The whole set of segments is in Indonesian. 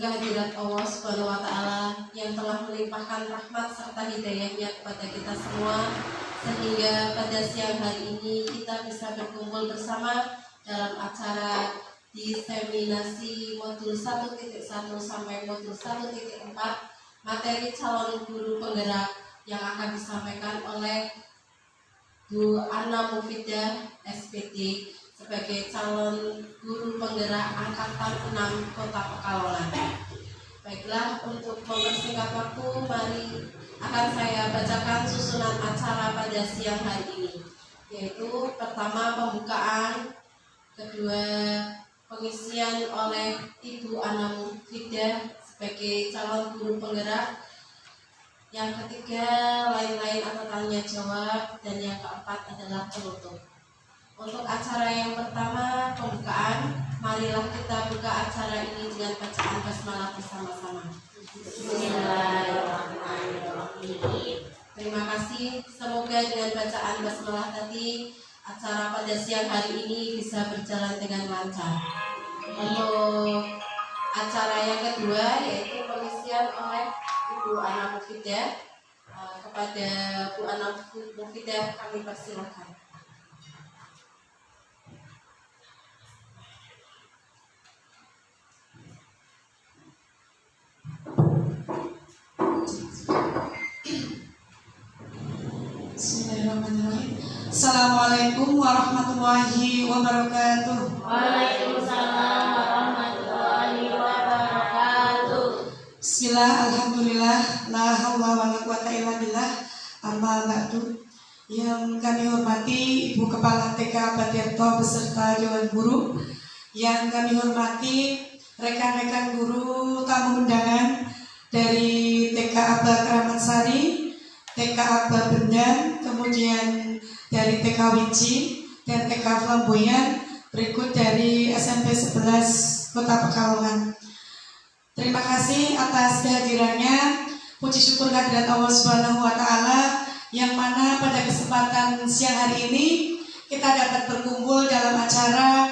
kehadirat Allah Subhanahu wa Ta'ala yang telah melimpahkan rahmat serta hidayahnya kepada kita semua, sehingga pada siang hari ini kita bisa berkumpul bersama dalam acara diseminasi modul 1.1 sampai modul 1.4 materi calon guru penggerak yang akan disampaikan oleh Bu Ana Mufidah SPT sebagai calon guru penggerak angkatan 6 Kota Pekalongan. Baiklah, untuk mempersingkat waktu, mari akan saya bacakan susunan acara pada siang hari ini, yaitu pertama pembukaan, kedua pengisian oleh Ibu Ana Mufidah sebagai calon guru penggerak, yang ketiga lain-lain atau tanya jawab, dan yang keempat adalah penutup. Untuk acara yang pertama, pembukaan, marilah kita buka acara ini dengan bacaan basmalah bersama-sama. Bismillahirrahmanirrahim. Terima kasih. Semoga dengan bacaan basmalah tadi acara pada siang hari ini bisa berjalan dengan lancar. Untuk acara yang kedua, yaitu pengisian oleh Ibu Ana Mufidah, kepada Bu Ana Mufidah kami persilahkan. Bismillahirrahmanirrahim. Assalamualaikum warahmatullahi wabarakatuh. Waalaikumsalam warahmatullahi wabarakatuh. Bismillah, alhamdulillah, la haula wala quwata illa billah. Amma ba'du. Yang kami hormati Ibu Kepala TK Badiarto beserta Dewan Guru, yang kami hormati rekan-rekan guru, tamu undangan dari TK Aba Keramat Sari, TK Aba Bendan, kemudian dari TK Wiji dan TK Flamboyan, berikut dari SMP 11 Kota Pekalongan. Terima kasih atas kehadirannya. Puji syukur kehadirat Allah Subhanahu wa Ta'ala, yang mana pada kesempatan siang hari ini kita dapat berkumpul dalam acara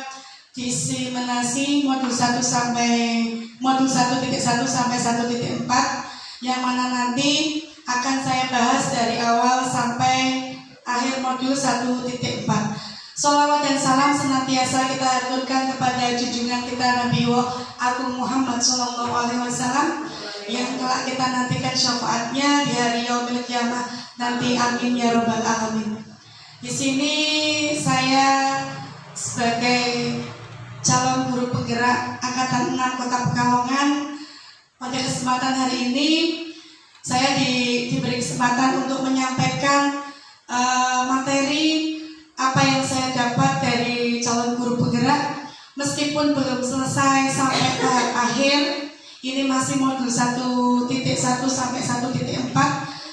diseminasi modul 1 sampai modul 1.1 sampai 1.4, yang mana nanti akan saya bahas dari awal sampai akhir modul 1.4. Sholawat dan salam senantiasa kita aturkan kepada junjungan kita Nabi Agung Muhammad SAW, yang telah kita nantikan syafaatnya di hari yaumil qiyamah nanti, amin ya robbal alamin. Di sini saya sebagai calon guru penggerak angkatan 6 Kota Pekalongan, pada kesempatan hari ini saya diberi kesempatan untuk menyampaikan materi apa yang saya dapat dari calon guru penggerak. Meskipun belum selesai sampai tahap akhir, ini masih modul 1.1 sampai 1.4.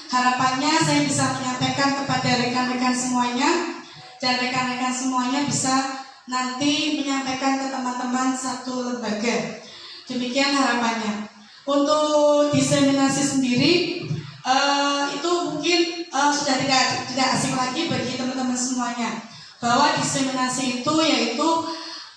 Harapannya saya bisa menyampaikan kepada rekan-rekan semuanya, dan rekan-rekan semuanya bisa nanti menyampaikan ke teman-teman satu lembaga. Demikian harapannya. Untuk diseminasi sendiri, itu mungkin sudah tidak asing lagi bagi teman-teman semuanya, bahwa diseminasi itu yaitu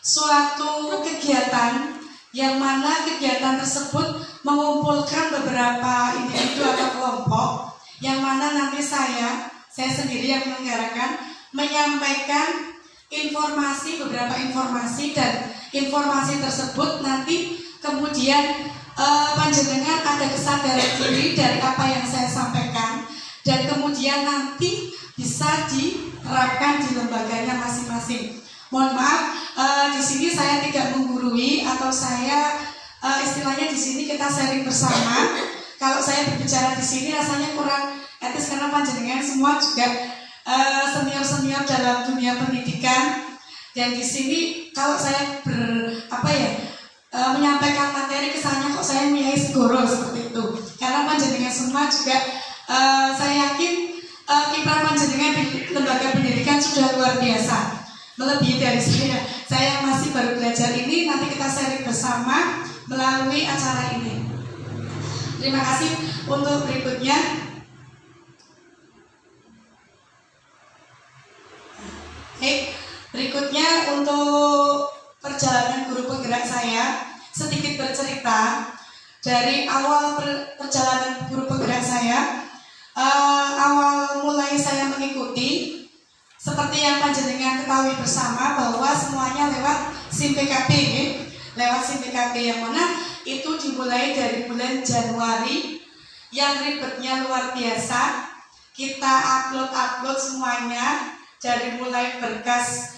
suatu kegiatan yang mana kegiatan tersebut mengumpulkan beberapa individu atau kelompok, yang mana nanti saya sendiri yang menyelenggarakan, menyampaikan informasi, beberapa informasi, dan informasi tersebut nanti kemudian panjenengan ada kesadaran diri dari apa yang saya sampaikan, dan kemudian nanti bisa diterapkan di lembaganya masing-masing. Mohon maaf, di sini saya tidak menggurui, atau saya istilahnya di sini kita sharing bersama. Kalau saya berbicara di sini rasanya kurang etis, karena panjenengan semua juga senior-senior dalam dunia pendidikan, dan di sini kalau saya menyampaikan materi, kesannya kok saya mempunyai segoro seperti itu, karena panjenengan semua juga saya yakin kiprah panjenengan di lembaga pendidikan sudah luar biasa, melebihi dari saya. Saya masih baru belajar ini, nanti kita sharing bersama melalui acara ini. Terima kasih. Untuk berikutnya, berikutnya untuk perjalanan guru penggerak saya, sedikit bercerita dari awal perjalanan guru penggerak saya, awal mulai saya mengikuti, seperti yang panjenengan ketahui bersama bahwa semuanya lewat SIM PKB, lewat SIM PKB yang mana itu dimulai dari bulan Januari, yang ribetnya luar biasa. Kita upload semuanya, dari mulai berkas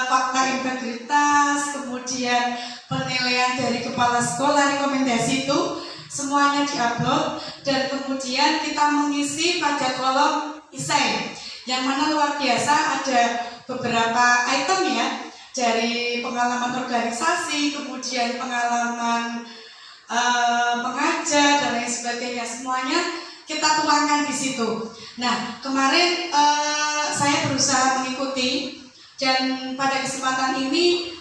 fakta integritas, kemudian penilaian dari kepala sekolah, rekomendasi itu semuanya diupload, dan kemudian kita mengisi pada kolom isai, yang mana luar biasa ada beberapa item ya, dari pengalaman organisasi, kemudian pengalaman mengajar dan lain sebagainya, semuanya kita tuangkan di situ. Nah, kemarin saya berusaha mengikuti, dan pada kesempatan ini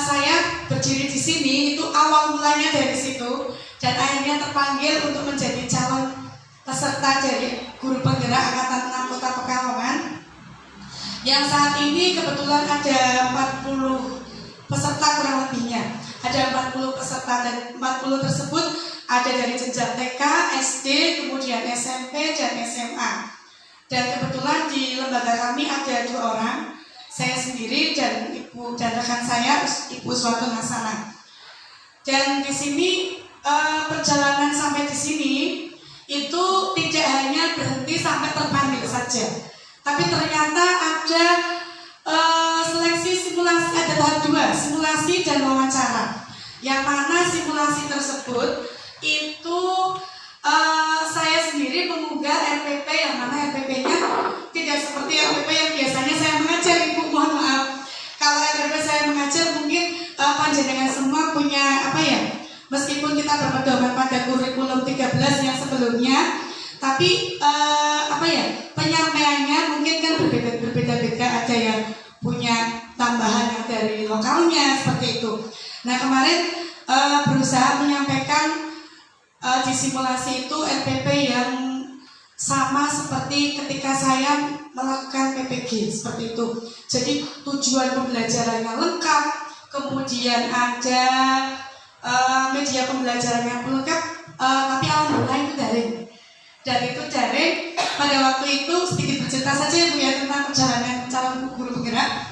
saya berdiri di sini itu awal mulanya dari situ, dan akhirnya terpanggil untuk menjadi calon peserta dari guru penggerak Angkatan 6 Kota Pekalongan, yang saat ini kebetulan ada 40 peserta kurang lebihnya. Ada 40 peserta, dan 40 tersebut ada dari jenjang TK, SD, kemudian SMP dan SMA. Dan kebetulan di lembaga kami ada 2 orang, saya sendiri dan ibu dan rekan saya, Ibu Suatu Hasanah. Dan di sini perjalanan sampai di sini itu tidak hanya berhenti sampai terpanggil saja, tapi ternyata ada seleksi simulasi, ada tahap 2, simulasi dan wawancara. Yang mana simulasi tersebut itu saya sendiri mengunggah RPP, yang mana RPP-nya tidak seperti RPP yang biasanya saya mengajar, Ibu, mohon maaf. Kalau RPP saya mengajar mungkin panjenengan semua punya apa ya, meskipun kita berpedoman pada kurikulum 13 yang sebelumnya, tapi apa ya, penyampaiannya mungkin kan berbeda-beda, ada yang punya tambahan yang dari lokalnya seperti itu. Nah, kemarin berusaha menyampaikan di simulasi itu RPP yang sama seperti ketika saya melakukan PPG seperti itu. Jadi tujuan pembelajarannya lengkap, kemudian ada media pembelajaran yang lengkap, tapi alhamdulillah itu daring. Dan itu daring. Pada waktu itu sedikit bercerita saja Ibu ya tentang perjalanan calon guru penggerak.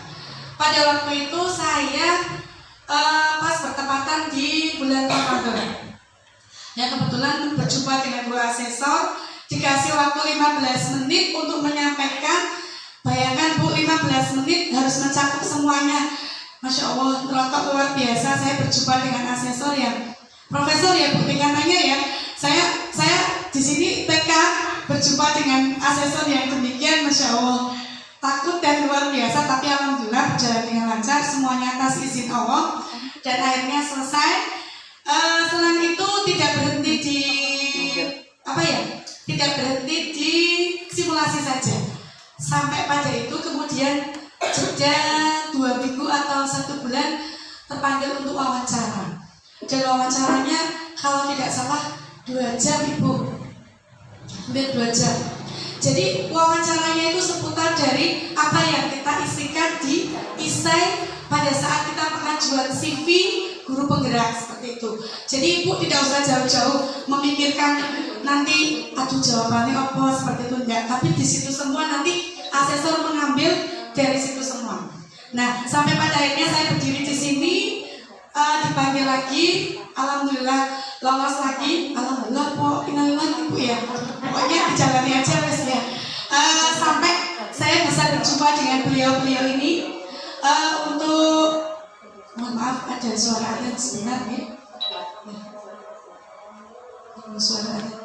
Pada waktu itu saya pas bertepatan di bulan Ramadan, yang kebetulan berjumpa dengan 2 asesor, dikasih waktu 15 menit untuk menyampaikan. Bayangkan Bu, 15 menit harus mencakup semuanya. Masya Allah, terotok luar biasa. Saya berjumpa dengan asesor yang profesor ya Bu, tingkatannya ya. Saya di sini TK berjumpa dengan asesor yang demikian, Masya Allah. Takut dan luar biasa, tapi alhamdulillah berjalan dengan lancar, semuanya atas izin Allah, dan akhirnya selesai. Selain itu tidak berhenti di apa ya, tidak berhenti di simulasi saja. Sampai pada itu kemudian jeda 2 minggu atau 1 bulan terpanggil untuk wawancara. Dan wawancaranya kalau tidak salah 2 jam Ibu, hampir 2 jam. Jadi wawancaranya itu seputar dari apa yang kita isikan di isai pada saat kita pengajuan CV guru penggerak seperti itu. Jadi Ibu tidak usah jauh-jauh memikirkan nanti aduh jawabannya apa seperti itu, enggak. Tapi di situ semua nanti asesor mengambil dari situ semua. Nah, sampai pada akhirnya saya berdiri di sini, dipanggil lagi, alhamdulillah lolos lagi, alhamdulillah kok innalillah Ibu ya. Pokoknya dijalani aja wes ya. Sampai saya bisa berjumpa dengan beliau-beliau ini untuk, mohon maaf ada suara adzan sebentar ya. Suara adzan.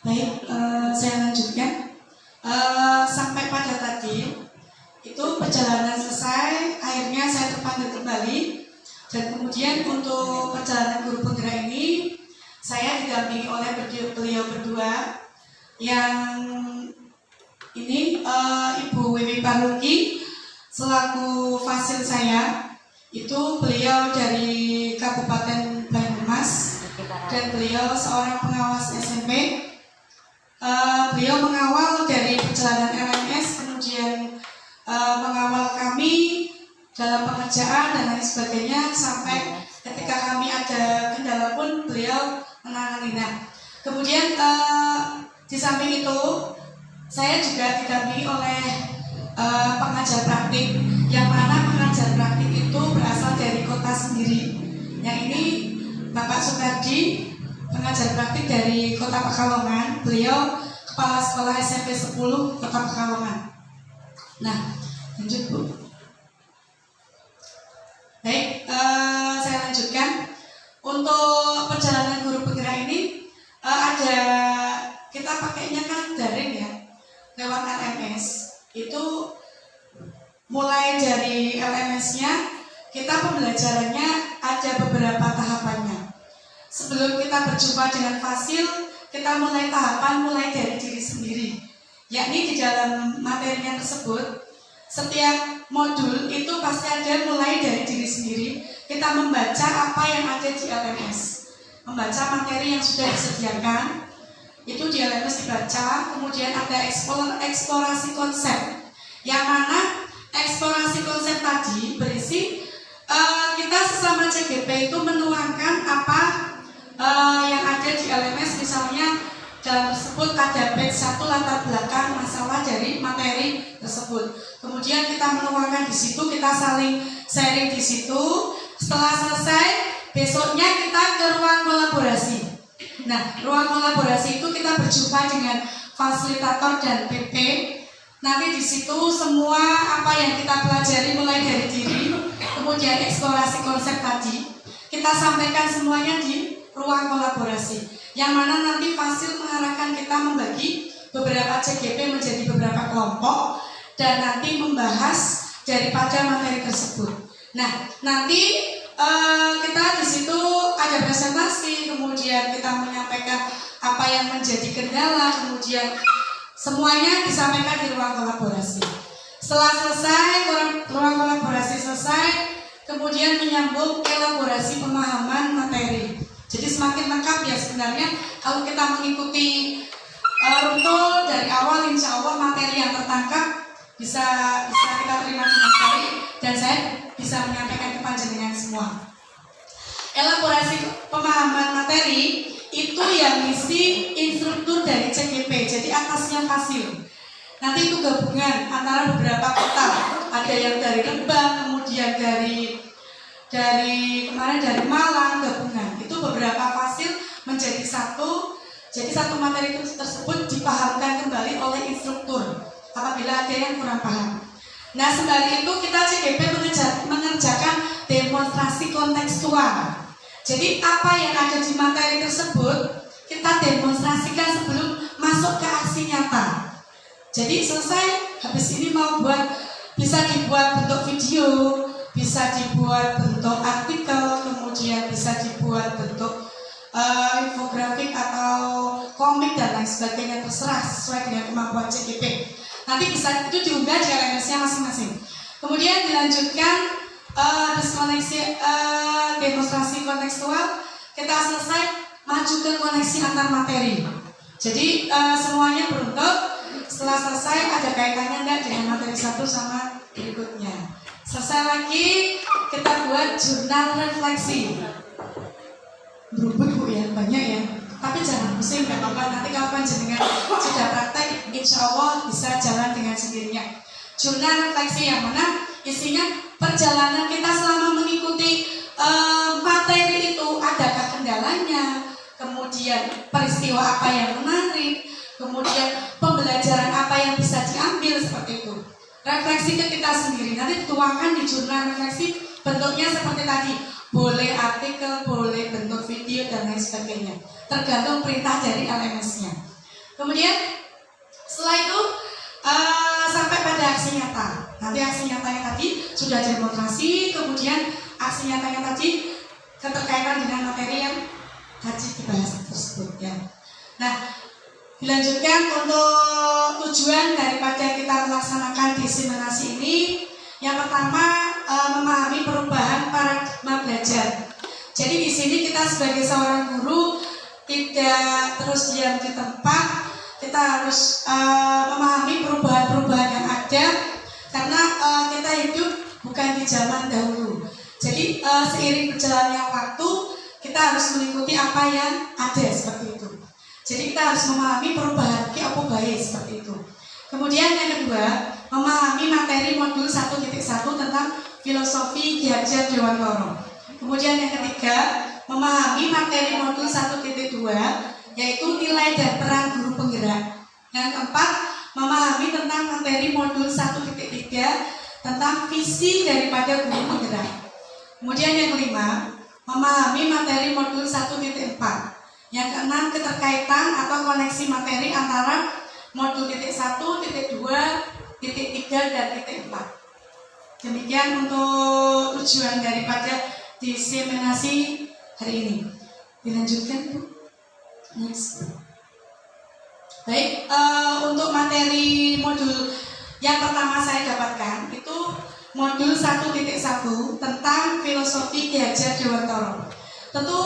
Baik, saya lanjutkan. Sampai pada tadi itu perjalanan selesai, akhirnya saya terpanggil kembali, dan kemudian untuk perjalanan guru penggerak ini saya didampingi oleh beliau berdua, yang ini Ibu Wiwi Parungki selaku fasil saya. Itu beliau dari Kabupaten Banyumas dan beliau seorang pengawas SMP. Beliau mengawal dari perjalanan LMS, kemudian mengawal kami dalam pengerjaan dan lain sebagainya, sampai ketika kami ada kendala pun beliau menangani. Nah, kemudian di samping itu saya juga didampingi oleh pengajar praktik, yang mana pengajar praktik itu berasal dari kota sendiri. Yang ini Bapak Sukardi, pengajar praktik dari Kota Pekalongan. Beliau kepala sekolah SMP 10 Kota Pekalongan. Nah, lanjut Bu. Baik, saya lanjutkan. Untuk perjalanan guru penggerak ini ada, kita pakainya kan daring ya, lewat LMS. Itu mulai dari LMS-nya, kita pembelajarannya ada beberapa tahapannya. Sebelum kita berjumpa dengan fasil, kita mulai dari diri sendiri. Yakni di dalam materinya tersebut, setiap modul itu pasti ada mulai dari diri sendiri. Kita membaca apa yang ada di LMS, membaca materi yang sudah disediakan, itu di LMS dibaca. Kemudian ada eksplorasi konsep, yang mana eksplorasi konsep tadi berisi kita sesama CGP itu menuangkan apa yang ada di LMS. Misalnya dalam tersebut ada batch 1 latar belakang masalah dari materi tersebut. Kemudian kita menuangkan di situ, kita saling sharing di situ. Setelah selesai, besoknya kita ke ruang kolaborasi. Nah, ruang kolaborasi itu kita berjumpa dengan fasilitator dan PP. Nanti di situ semua apa yang kita pelajari mulai dari diri, kemudian eksplorasi konsep tadi, kita sampaikan semuanya di ruang kolaborasi, yang mana nanti fasil mengarahkan kita membagi beberapa CGP menjadi beberapa kelompok dan nanti membahas daripada materi tersebut. Nah, nanti kita di situ ada presentasi, kemudian kita menyampaikan apa yang menjadi kendala, kemudian semuanya disampaikan di ruang kolaborasi. Setelah selesai, ruang kolaborasi selesai, kemudian menyambung elaborasi pemahaman materi. Jadi semakin lengkap ya sebenarnya kalau kita mengikuti runtul dari awal, insya Allah materi yang tertangkap bisa kita terima dengan baik dan saya bisa menyampaikan ke panjenengan semua. Elaborasi pemahaman materi itu yang ngisi instruktur dari CGP, jadi atasnya fasil. Nanti itu gabungan antara beberapa kota, ada yang dari Rembang, kemudian dari kemarin dari Malang, gabungan. Itu beberapa fasil menjadi satu, Jadi satu materi tersebut dipahamkan kembali oleh instruktur apabila ada yang kurang paham. Nah, sembari itu kita CGP mengerjakan demonstrasi kontekstual. Jadi apa yang ada di materi tersebut kita demonstrasikan sebelum masuk ke aksi nyata. Jadi selesai, habis ini mau bisa dibuat bentuk video, bisa dibuat bentuk artikel, kemudian bisa dibuat bentuk infografik atau komik dan lain sebagainya, terserah sesuai dengan kemampuan CGP. Nanti bisa itu diunggah di LMS-nya masing-masing. Kemudian dilanjutkan demonstrasi kontekstual, kita selesai maju ke koneksi antar materi. Jadi semuanya beruntung. Setelah selesai ada kaitannya enggak dengan materi satu sama berikutnya. Selesai lagi kita buat jurnal refleksi. Berubah Bu ya, banyak ya. Tapi jangan pusing, gak apa-apa. Nanti kalau panjenengan sudah praktek, insya Allah bisa jalan dengan sendirinya. Jurnal refleksi yang mana isinya perjalanan kita selama mengikuti materi itu, adakah kendalanya, kemudian peristiwa apa yang menarik, kemudian pembelajaran apa yang bisa diambil, seperti itu. Refleksi ke kita sendiri, nanti dituangkan di jurnal refleksi, bentuknya seperti tadi. Boleh artikel, boleh bentuk video dan lain sebagainya, tergantung perintah dari LMS-nya. Kemudian setelah itu sampai pada aksi nyata. Nanti aksi nyatanya tadi sudah demonstrasi, kemudian aksi nyatanya tadi keterkaitan dengan materi yang tadi dibahas tersebut ya. Nah, dilanjutkan untuk tujuan daripada kita melaksanakan diseminasi ini. Yang pertama, memahami perubahan paradigma belajar. Jadi di sini kita sebagai seorang guru tidak terus diam di tempat, kita harus memahami perubahan-perubahan yang ada, karena kita hidup bukan di zaman dahulu. Jadi seiring berjalannya waktu, kita harus mengikuti apa yang ada, seperti itu. Jadi kita harus memahami perubahan apa baik, seperti itu. Kemudian yang kedua, memahami materi modul 1.1 tentang filosofi Ki Hajar Dewantara. Kemudian yang ketiga, memahami materi modul 1.2 yaitu nilai dan peran guru penggerak. Yang keempat, memahami tentang materi modul 1.3 tentang visi daripada guru penggerak. Kemudian yang kelima, memahami materi modul 1.4. Yang keenam, keterkaitan atau koneksi materi antara modul 1, 2, 3, dan 4. Demikian untuk tujuan daripada diseminasi hari ini. Dilanjutkan Bu. Next. Baik, untuk materi modul yang pertama saya dapatkan itu modul 1.1 tentang filosofi Ki Hajar Dewantara. Tentu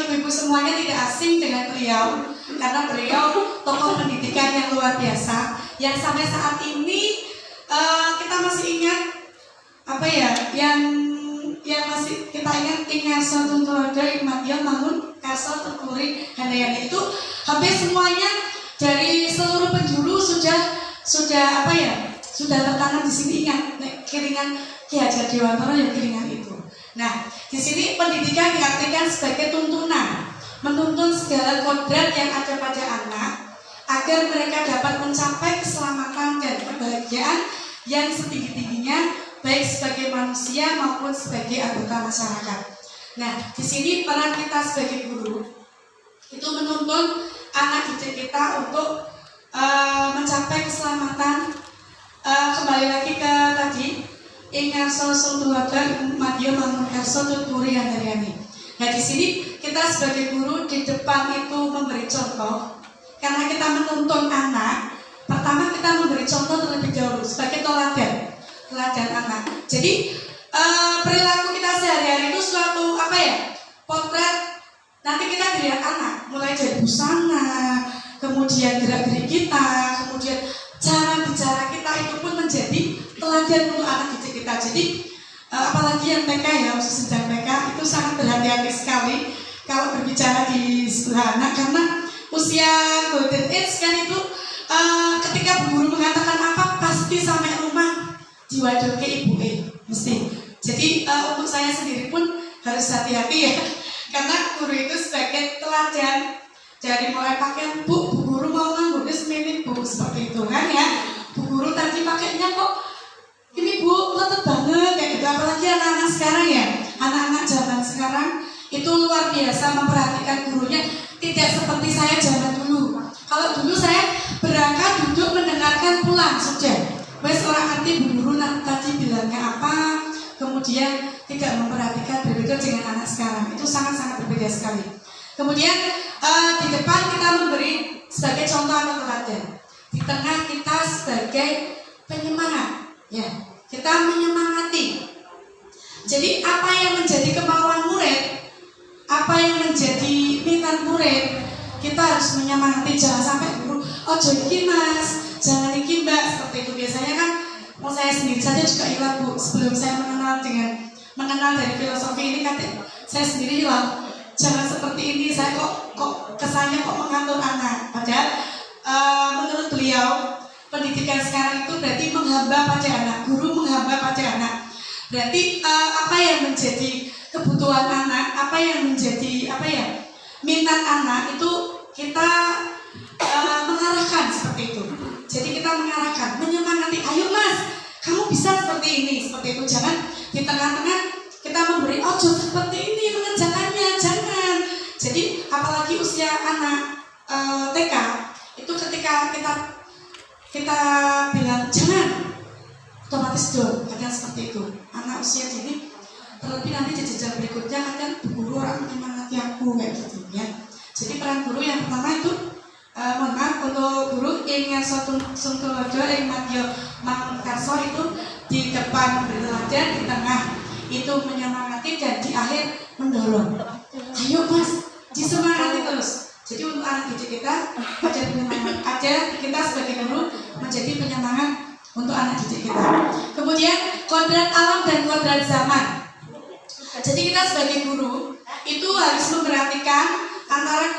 ibu-ibu semuanya tidak asing dengan beliau, karena beliau tokoh pendidikan yang luar biasa, yang sampai saat ini kita masih ingat apa ya, yang masih kita ingat Ingarso Tuntulodo Ikmadion Mangun Karso Tekuri Handayani, itu hampir semuanya dari seluruh penjuru sudah apa ya, sudah tertanam di sini. Ingat kiringan Ki Hajar Dewantara yang kiringan itu. Nah, di sini pendidikan diartikan sebagai tuntunan, menuntun segala kodrat yang ada pada anak agar mereka dapat mencapai keselamatan dan kebahagiaan yang setinggi-tingginya, baik sebagai manusia maupun sebagai anggota masyarakat. Nah, di sini peran kita sebagai guru itu menuntun anak didik kita untuk mencapai keselamatan. Kembali lagi ke tadi, Ingarso Tuntulodo Ikmadion Mangun Karso Tekuri Handayani. Nah, di sini kita sebagai guru di depan itu memberi contoh, karena kita menuntun anak. Pertama kita memberi contoh terlebih dahulu sebagai teladan anak. Jadi perilaku kita sehari-hari itu suatu apa ya, potret. Nanti kita dilihat anak, mulai dari busana, kemudian gerak-gerik kita, kemudian cara bicara kita, itu pun menjadi teladan untuk anak didik kita. Jadi apalagi yang TK ya, khusus sedang TK itu sangat berhati-hati sekali kalau berbicara di sebelah anak, karena usia golden age kan itu ketika guru mengatakan apa pasti sampai rumah diwadoke ibu mesti. Jadi untuk saya sendiri pun harus hati-hati ya, karena guru itu sebagai teladan. dari mulai pakaian bu guru mau nganggur semenit bu seperti itu kan ya. Bu guru tadi pakainya kok ini bu letet banget kayak gitu. Apalagi anak-anak sekarang ya, anak-anak zaman sekarang itu luar biasa memperhatikan gurunya, tidak seperti saya zaman dulu. Kalau dulu saya berangkat duduk mendengarkan pulang sudah. Wes orang arti bu guru tadi bilangnya apa, kemudian tidak memperhatikan. Berbeda dengan anak sekarang, itu sangat-sangat berbeda sekali. Kemudian di depan kita memberi sebagai contoh atau teladan, di tengah kita sebagai penyemangat, ya kita menyemangati. Jadi apa yang menjadi kemauan murid, apa yang menjadi minat murid, kita harus menyemangati. Jangan sampai guru, oh jadi mas, jangan iki mbak, seperti itu. Biasanya kan, mau saya sendiri saja juga hilang bu. Sebelum saya mengenal dari filosofi ini, katanya saya sendiri hilang. Jangan seperti ini, saya kok kesannya kok mengatur anak. Padahal menurut beliau pendidikan sekarang itu berarti menghamba pada anak, guru menghamba pada anak. Berarti apa yang menjadi kebutuhan anak, apa yang menjadi minat anak itu kita mengarahkan seperti itu. Jadi kita mengarahkan, menyemangati, ayo mas, kamu bisa seperti ini, seperti itu. Jangan di tengah-tengah kita memberi ojo seperti ini mengerjakannya, jangan. Jadi apalagi usia anak TK itu ketika kita bilang jangan, otomatis dong, kadang seperti itu. Anak usia dini, terlebih nanti di jenjang berikutnya kadang guru orang menyemangati aku kayak gitu ya. Jadi peran guru yang pertama itu mohon maaf untuk guru yang Sungtulojo yang Madyo Mangkarso itu di depan belajar, di tengah itu menyemangati, dan di akhir mendorong. Ayo mas, disemangati terus. Jadi untuk anak didik kita ada penyemangat, ada kita sebagai guru menjadi penyemangat untuk anak didik kita. Kemudian kodrat alam dan kodrat zaman. Jadi kita sebagai guru itu harus memperhatikan antara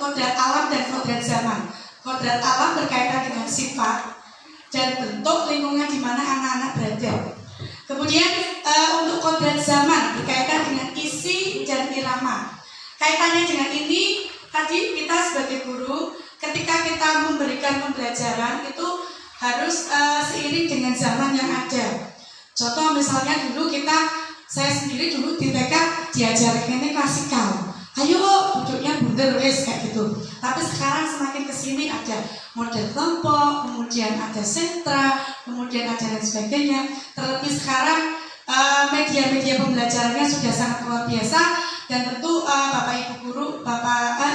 kodrat alam dan kodrat zaman. Kodrat alam berkaitan dengan sifat dan bentuk lingkungan di mana anak-anak berada. Kemudian untuk kodrat zaman berkaitan dengan isi dan irama. Kaitannya dengan ini, tadi kita sebagai guru ketika kita memberikan pembelajaran itu harus seiring dengan zaman yang ada. Contoh misalnya dulu saya sendiri dulu di TK diajarkan ini klasikal. Ayo duduknya bundar wes kayak gitu. Tapi sekarang semakin kesini ada model kelompok, kemudian ada sentra, kemudian ada dan sebagainya. Terlebih sekarang media-media pembelajarannya sudah sangat luar biasa, dan tentu Bapak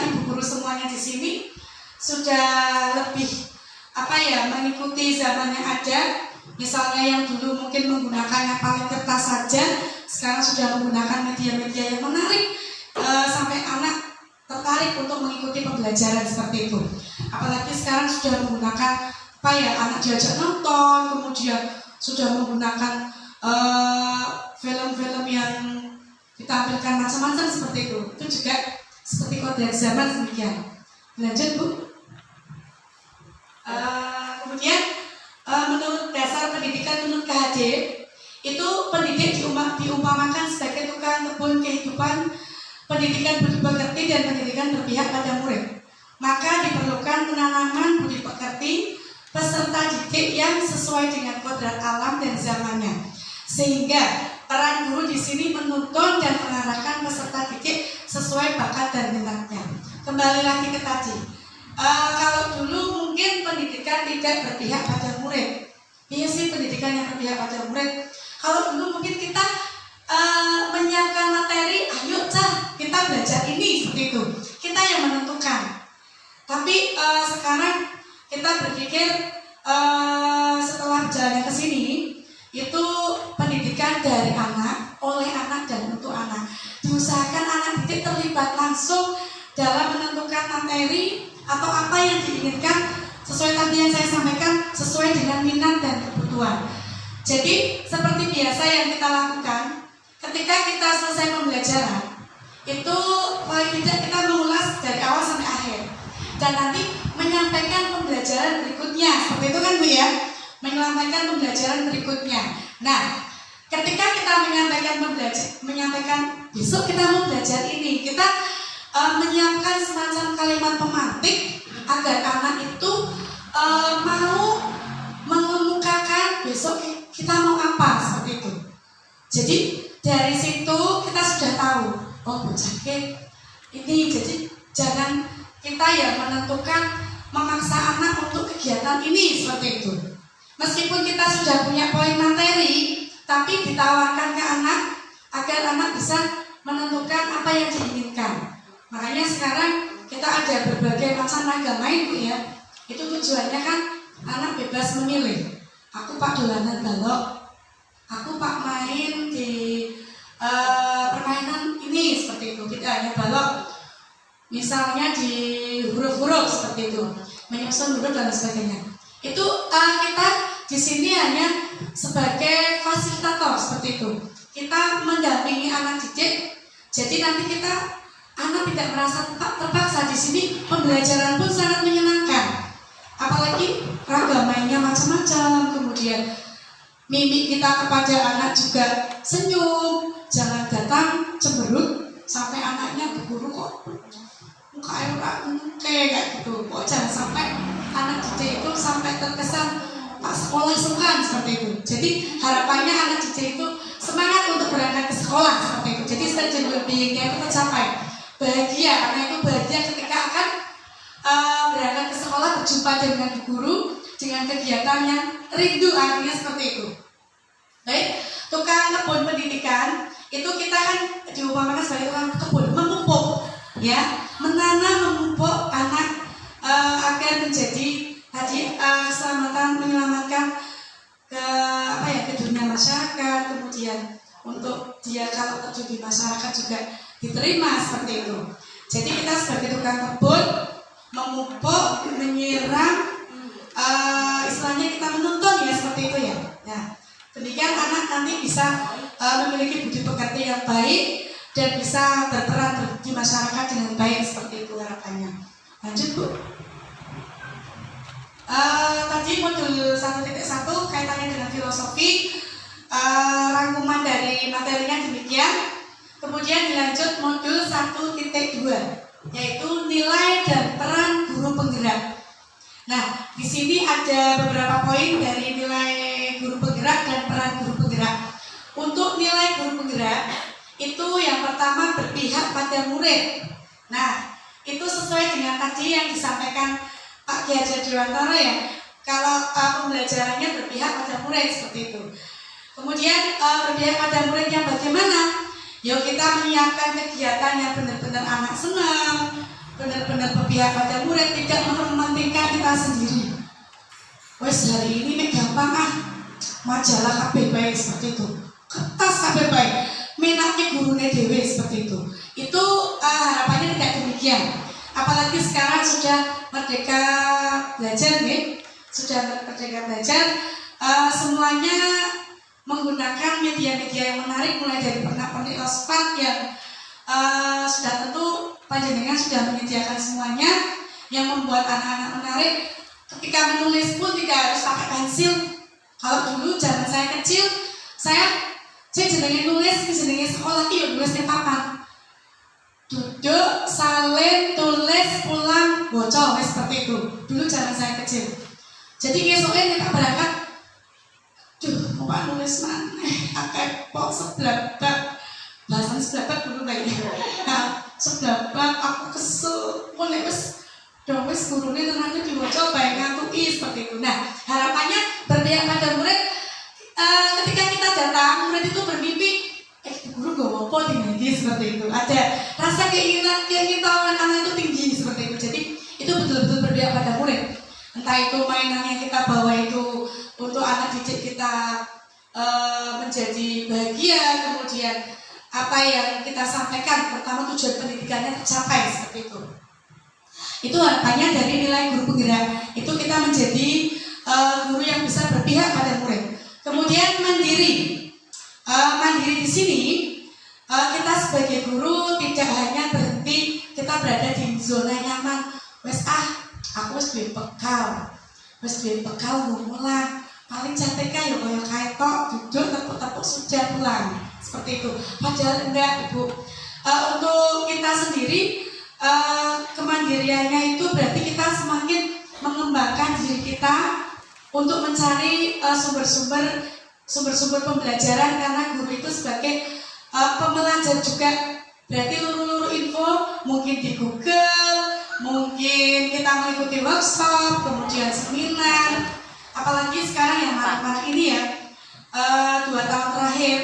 Ibu guru semuanya di sini sudah lebih mengikuti zaman yang ada. Misalnya yang dulu mungkin menggunakannya paling kertas saja, sekarang sudah menggunakan media-media yang menarik. Sampai anak tertarik untuk mengikuti pembelajaran seperti itu. Apalagi sekarang sudah menggunakan anak diajak nonton, kemudian sudah menggunakan film-film yang ditampilkan macam-macam seperti itu. Itu juga seperti kodrat zaman demikian. Lanjut bu. Kemudian menurut dasar pendidikan menurut KHD itu pendidik diumpamakan sebagai tukang kebun kehidupan. Pendidikan budi pekerti dan pendidikan berpihak pada murid. Maka diperlukan penanaman budi pekerti peserta didik yang sesuai dengan kodrat alam dan zamannya. Sehingga peran guru di sini menuntun dan mengarahkan peserta didik sesuai bakat dan minatnya. Kembali lagi ke tadi. Kalau dulu mungkin pendidikan tidak berpihak pada murid. Iya sih pendidikan yang berpihak pada murid. Kalau dulu mungkin kita menyiapkan materi, ayo cah kita belajar ini seperti itu. Kita yang menentukan. Tapi sekarang kita berpikir setelah jalan ke sini itu pendidikan dari anak, oleh anak dan untuk anak. Diusahakan anak didik terlibat langsung dalam menentukan materi atau apa yang diinginkan sesuai tadi yang saya sampaikan, sesuai dengan minat dan kebutuhan. Jadi seperti biasa yang kita lakukan ketika kita selesai pembelajaran itu paling tidak kita mengulas dari awal sampai akhir dan nanti menyampaikan pembelajaran berikutnya. Seperti itu kan Bu ya, menyampaikan pembelajaran berikutnya. Nah, ketika kita menyampaikan besok kita mau belajar ini, kita menyiapkan semacam kalimat pemaaf Jadi dari situ kita sudah tahu, oh bocah ini. Jadi jangan kita ya menentukan memaksa anak untuk kegiatan ini seperti itu. Meskipun kita sudah punya poin materi, tapi ditawarkan ke anak agar anak bisa menentukan apa yang diinginkan. Makanya sekarang kita ada berbagai macam agama itu ya. Itu tujuannya kan anak bebas memilih. Aku pak dolanan balok, aku pak main di permainan ini seperti itu. Tidak hanya balok, misalnya di huruf-huruf seperti itu, menyusun huruf dan sebagainya. Itu kita di sini hanya sebagai fasilitator seperti itu. Kita mendampingi anak didik. Jadi nanti anak tidak merasa terpaksa di sini. Pembelajaran pun sangat menyenangkan. Apalagi ragam mainnya macam-macam. Kemudian mimik kita kepada anak juga senyum. Jangan datang cemberut sampai anaknya berguru kok kayak kayak gitu. Kok jangan sampai anak didik itu sampai terkesan pak sekolah sungkan seperti itu. Jadi harapannya anak didik itu semangat untuk berangkat ke sekolah seperti itu. Jadi stage well-being-nya itu tercapai. Bahagia, karena itu bahagia ketika akan berangkat ke sekolah, berjumpa dengan guru, dengan kegiatan yang rindu, artinya seperti itu. Baik, tukang kebun pendidikan itu kita kan diumpamakan sebagai tukang kebun, memupuk, ya, menanam, memupuk anak agar menjadi tadi keselamatan, menyelamatkan ke dunia masyarakat, kemudian untuk dia kalau terjun di masyarakat juga diterima seperti itu. Jadi kita sebagai tukang kebun memupuk, menyiram, istilahnya kita menuntun ya seperti itu ya. Nah, demikian anak nanti bisa memiliki budi pekerti yang baik dan bisa berperan di masyarakat dengan baik seperti itu harapannya. Lanjut Bu. Tadi modul 1.1 kaitannya dengan filosofi, rangkuman dari materinya demikian. Kemudian dilanjut modul 1.2 yaitu nilai dan peran guru penggerak. Nah, di sini ada beberapa poin dari nilai guru penggerak dan peran guru penggerak. Untuk nilai guru penggerak itu yang pertama berpihak pada murid. Nah, itu sesuai dengan tadi yang disampaikan Pak Ki Hajar Dewantara ya. Kalau pembelajarannya berpihak pada murid seperti itu. Kemudian berpihak pada murid yang bagaimana? Yuk kita menyiapkan kegiatan yang benar-benar anak senang, benar-benar berpihak pada murid, tidak mementingkan kita sendiri. Wes hari ini gampang majalah KB baik seperti itu, kertas KB baik, menaknya gurunya dewe seperti itu. Itu harapannya tidak demikian. Apalagi sekarang sudah merdeka belajar nih, sudah merdeka belajar, semuanya menggunakan media-media yang menarik, mulai dari pernak-pernik ospad yang sudah tentu panjenengan sudah menyediakan semuanya yang membuat anak-anak menarik. Ketika menulis pun tidak harus pakai pensil. Kalau dulu zaman saya kecil, saya jenenge nulis, jenenge sekolah itu nulis di papan. Duduk, salin, tulis, pulang, bocor, seperti itu. Dulu zaman saya kecil. Jadi besoknya kita berangkat, mau nulis mana? Akeh pok sebelah bab, bahasan sebelah bab dulu kayaknya. Nah, sebelah bab aku kesel, mulai wes gurune ternyata dibaca baik ngantui seperti itu. Nah, harapannya berpihak pada murid. Ketika kita datang, murid itu bermimpi, guru gak apa tinggi seperti itu. Ada rasa keinginan anak itu tinggi seperti itu. Jadi itu betul-betul berpihak pada murid. Entah itu mainan yang kita bawa itu untuk anak didik kita menjadi bahagia, kemudian apa yang kita sampaikan, pertama tujuan pendidikannya tercapai seperti itu. Itu harapannya dari nilai guru penggerak. Itu kita menjadi guru yang bisa berpihak pada murid. Kemudian mandiri. Mandiri di sini kita sebagai guru tidak hanya berhenti kita berada di zona nyaman. Wes aku wes duwe bekal mulang. Paling cantik ya koyo kaitok duduk tepuk-tepuk sudah pulang. Seperti itu. Padahal enggak, Ibu. Untuk kita sendiri kemandiriannya itu berarti kita semakin mengembangkan diri kita untuk mencari sumber-sumber sumber-sumber pembelajaran, karena guru itu sebagai pembelajar juga. Berarti luru-luru info mungkin di Google, mungkin kita mengikuti workshop, kemudian seminar. Apalagi sekarang yang marak-marak ini ya, 2 tahun terakhir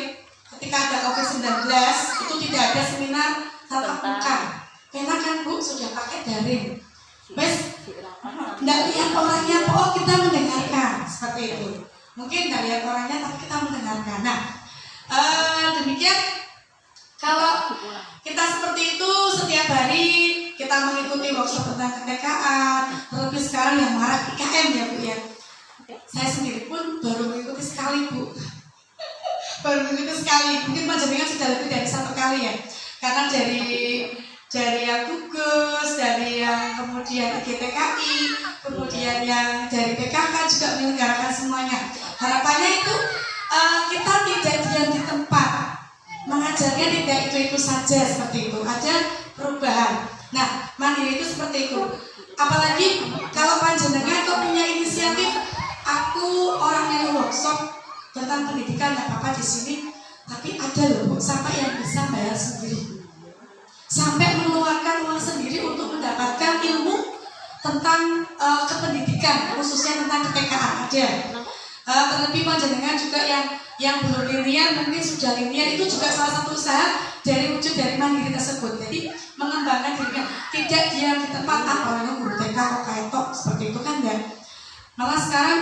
ketika ada COVID-19 itu tidak ada seminar tatap muka. Enak kan Bu, sudah pakai daring. Wes, tidak lihat orangnya, oh kita mendengarkan, seperti itu. Mungkin tidak lihat orangnya, tapi kita mendengarkan. Nah, demikian kalau kita seperti itu setiap hari kita mengikuti workshop tentang ketekaan, terlebih sekarang yang marak IKM ya Bu ya. Saya sendiri pun baru mengikuti sekali Bu. Baru mengikuti sekali, mungkin panjenengan sudah lebih dari 1 kali ya. Karena dari yang tugas, dari yang kemudian IGTKI, kemudian yang dari PKK juga menyelenggarakan semuanya. Harapannya itu kita tidak diam di tempat, mengajarnya tidak itu saja seperti itu, ada perubahan. Nah, mandiri itu seperti itu. Apalagi kalau panjenengan kok punya inisiatif, aku orang yang workshop tentang pendidikan nggak apa-apa di sini, tapi ada loh sampai yang bisa bayar sendiri, sampai mengeluarkan uang sendiri untuk mendapatkan ilmu tentang kependidikan, khususnya tentang ketekaan ada. Terlebih panjenengan juga yang belum linier, mungkin sudah linier, itu juga salah satu usaha dari wujud dari mandiri tersebut. Jadi mengembangkan dirinya, tidak diam di tempat apa guru TK kok kayak tok seperti itu kan enggak. Malah sekarang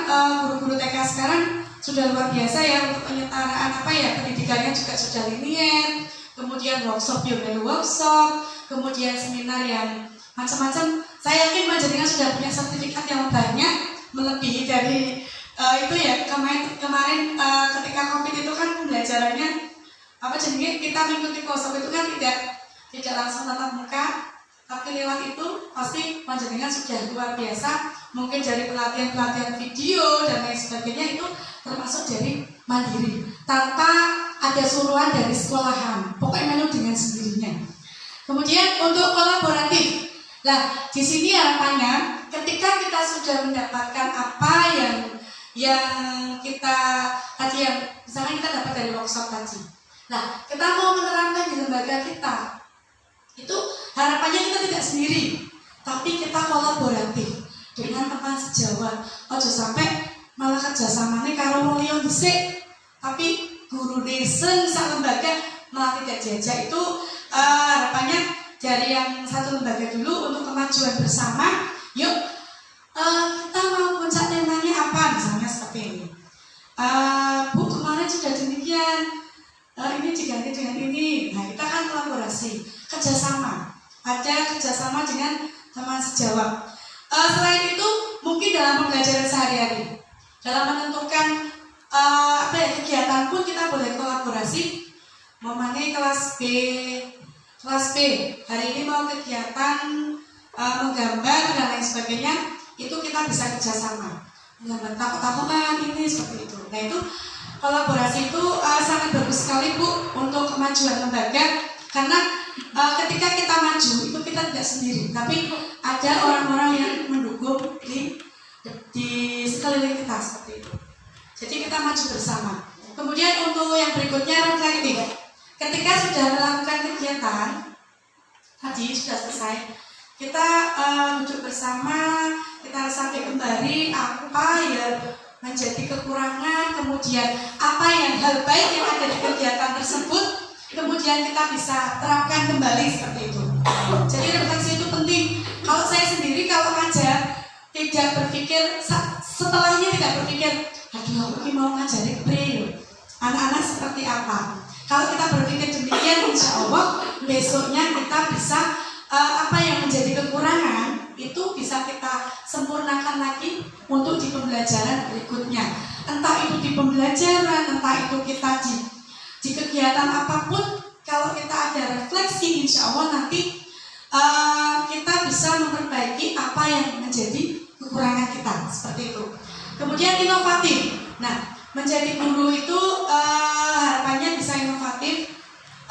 guru-guru TK sekarang sudah luar biasa ya untuk penyetaraan pendidikannya juga sudah linier, kemudian workshop workshop, kemudian seminar yang macam-macam. Saya yakin panjenengan sudah punya sertifikat yang banyak, melebihi dari itu ya. Kemarin ketika COVID itu kan pembelajarannya jadi kita mengikuti workshop itu kan tidak langsung tatap muka, tapi lewat itu pasti panjenengan sudah luar biasa. Mungkin dari pelatihan video dan lain sebagainya itu termasuk dari mandiri, tanpa ada suruhan dari sekolahan, pokoknya melu dengan sendirinya. Kemudian untuk kolaboratif, nah di sini harapannya ketika kita sudah mendapatkan apa yang kita tadi, yang misalnya kita dapat dari workshop tadi, nah kita mau menerapkan di lembaga kita, itu harapannya kita tidak sendiri, tapi kita kolaboratif dengan teman sejawat. Ojo sampai malah kerjasamanya karo wong dhisik, tapi guru desa sak lembaga malah tidak diajak. Itu harapannya dari yang satu lembaga dulu untuk kemajuan bersama. Yuk kita mau puncak temanya apa, misalnya seperti ini. Bu kemarin sudah demikian, ini diganti dengan ini. Nah kita kan kolaborasi, kerjasama, ada kerjasama dengan teman sejawat. Selain itu mungkin dalam pembelajaran sehari-hari, dalam menentukan kegiatan pun kita boleh kolaborasi. Memangnya kelas B hari ini mau kegiatan menggambar dan lain sebagainya, itu kita bisa kerjasama, menggambar tahu-tahuan ini seperti itu. Nah itu kolaborasi itu sangat bagus sekali Bu untuk kemajuan lembaga, karena ketika kita maju itu kita tidak sendiri, tapi ada orang-orang yang mendukung di sekeliling kita seperti itu. Jadi kita maju bersama. Kemudian untuk yang berikutnya reflektif. Ketika sudah melakukan kegiatan tadi sudah selesai, kita duduk bersama, kita sampai kembali apa yang menjadi kekurangan, kemudian apa yang hal baik yang ada di kegiatan tersebut, kemudian kita bisa terapkan kembali seperti itu. Jadi refleksi itu penting. Kalau saya sendiri kalau ngajar tidak berpikir, setelahnya tidak berpikir, aduh aku mau ngajari pre, anak-anak seperti apa. Kalau kita berpikir demikian, insya Allah besoknya kita bisa apa yang menjadi kekurangan itu bisa kita sempurnakan lagi untuk di pembelajaran berikutnya. Entah itu di pembelajaran, entah itu kita di kegiatan apapun, kalau kita ada refleksi, insya Allah nanti kita bisa memperbaiki apa yang menjadi kekurangan kita, seperti itu. Kemudian inovatif. Nah, menjadi guru itu harapannya bisa inovatif,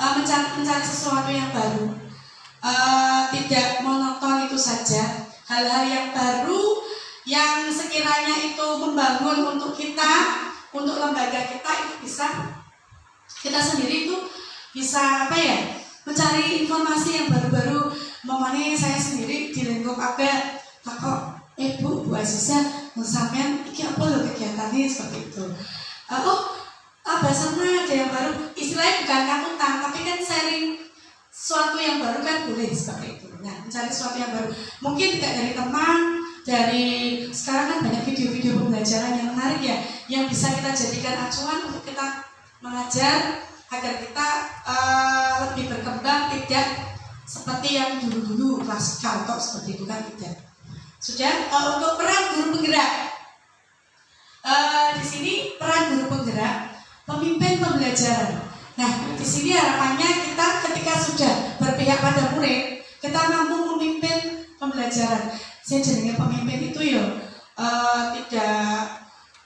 mencari sesuatu yang baru, tidak monoton itu saja. Hal-hal yang baru yang sekiranya itu membangun untuk kita, untuk lembaga kita itu bisa kita sendiri itu bisa mencari informasi yang baru-baru. Memangnya saya sendiri di lingkup apa kok Bu Aziza sampean iki apa lho kegiatannya seperti itu. Bahasanya ada yang baru, istilahnya bukan katutan tapi kan sharing sesuatu yang baru kan boleh seperti itu. Nah, mencari sesuatu yang baru mungkin tidak dari teman, dari sekarang kan banyak video-video pembelajaran yang menarik ya, yang bisa kita jadikan acuan untuk kita mengajar agar kita lebih berkembang, tidak seperti yang dulu-dulu klasikal kok seperti itu kan tidak. Sudah. Untuk peran guru penggerak, di sini peran guru penggerak, pemimpin pembelajaran. Nah, di sini harapannya kita ketika sudah berpihak pada murid, kita mampu memimpin pembelajaran. Saya jenenge pemimpin itu ya tidak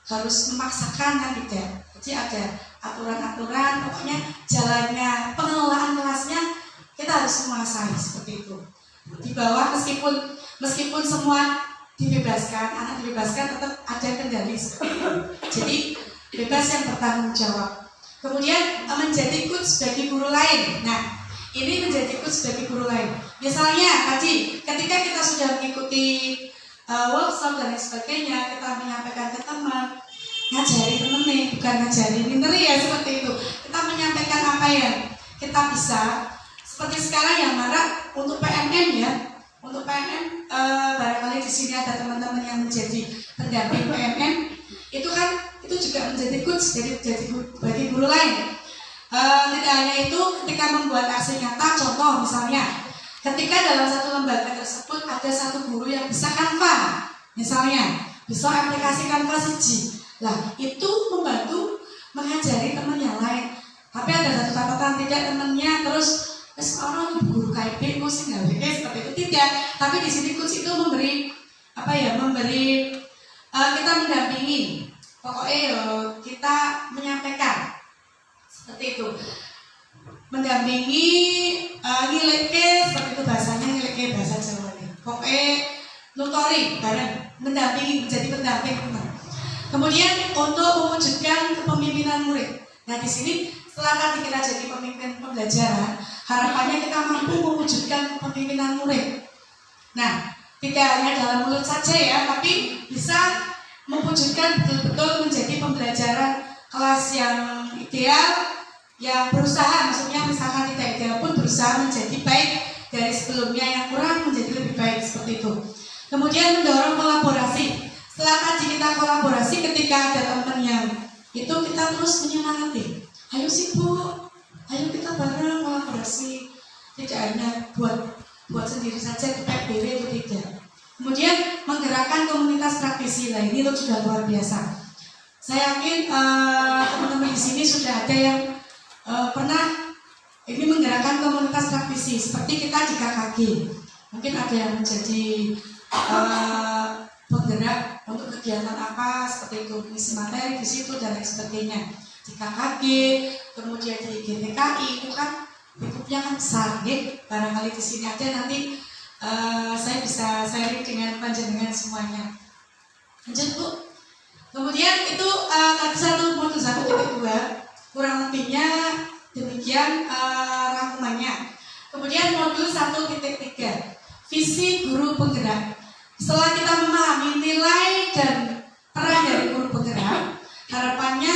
harus memaksakan kan tidak. Jadi ada aturan-aturan, pokoknya jalannya pengelolaan kelasnya kita harus menguasai seperti itu. Di bawah meskipun semua dibebaskan, anak dibebaskan tetap ada kendali seperti itu. Jadi bebas yang bertanggung jawab. Kemudian menjadi coach bagi guru lain. Nah, ini menjadi coach bagi guru lain. Misalnya tadi ketika kita sudah mengikuti workshop dan lain sebagainya, kita menyampaikan ke teman, ngajari temen nih, bukan ngajari pinter ya seperti itu. Kita menyampaikan apa yang kita bisa. Seperti sekarang yang marak untuk PNM ya. Untuk PNM barangkali di sini ada teman-teman yang menjadi pendamping PNM. Itu juga menjadi coach jadi bagi guru lain. Tidak hanya itu, ketika membuat aksi nyata, contoh misalnya ketika dalam satu lembaga tersebut ada satu guru yang bisa Canva, misalnya bisa aplikasi Canva siji, lah itu membantu mengajari teman yang lain. Tapi ada satu catatan, tidak temannya terus orang guru KIP mesti nggak seperti itu, tidak. Tapi di sini coach itu memberi kita mendampingi. Pokoknya kita menyampaikan seperti itu, mendampingi, ngileke seperti itu bahasanya, ngileke bahasa Jawa nih. Pokoknya nutori bareng, mendampingi, menjadi pendamping teman. Kemudian untuk mewujudkan kepemimpinan murid. Nah di sini setelah tadi kita jadi pemimpin pembelajaran, harapannya kita mampu mewujudkan kepemimpinan murid. Nah tidak hanya dalam mulut saja ya, tapi bisa mewujudkan betul-betul menjadi pembelajaran kelas yang ideal, yang berusaha, maksudnya misalkan tidak ideal pun berusaha menjadi baik dari sebelumnya, yang kurang menjadi lebih baik seperti itu. Kemudian mendorong kolaborasi. Setelah tadi kita kolaborasi, ketika ada teman yang itu kita terus menyemangati. Ayo sih Bu, ayo kita bareng kolaborasi. Tidak hanya buat sendiri saja, kita PBW itu tidak. Kemudian menggerakkan komunitas praktisi. Nah ini sudah luar biasa. Saya yakin teman-teman di sini sudah ada yang pernah ini menggerakkan komunitas praktisi seperti kita di KKG. Mungkin ada yang menjadi penggerak untuk kegiatan apa seperti itu, mengisi materi di situ dan lain sebagainya. Di KKG, kemudian di GTKI itu kan lingkupnya kan besar, gitu. Barangkali di sini ada nanti saya bisa sharing dengan panjenengan semuanya. Lanjut Bu. Kemudian itu tadi modul 1.2 kurang lebihnya demikian rangkumannya. Kemudian modul 1.3 visi guru penggerak. Setelah kita memahami nilai dan peran dari guru penggerak, harapannya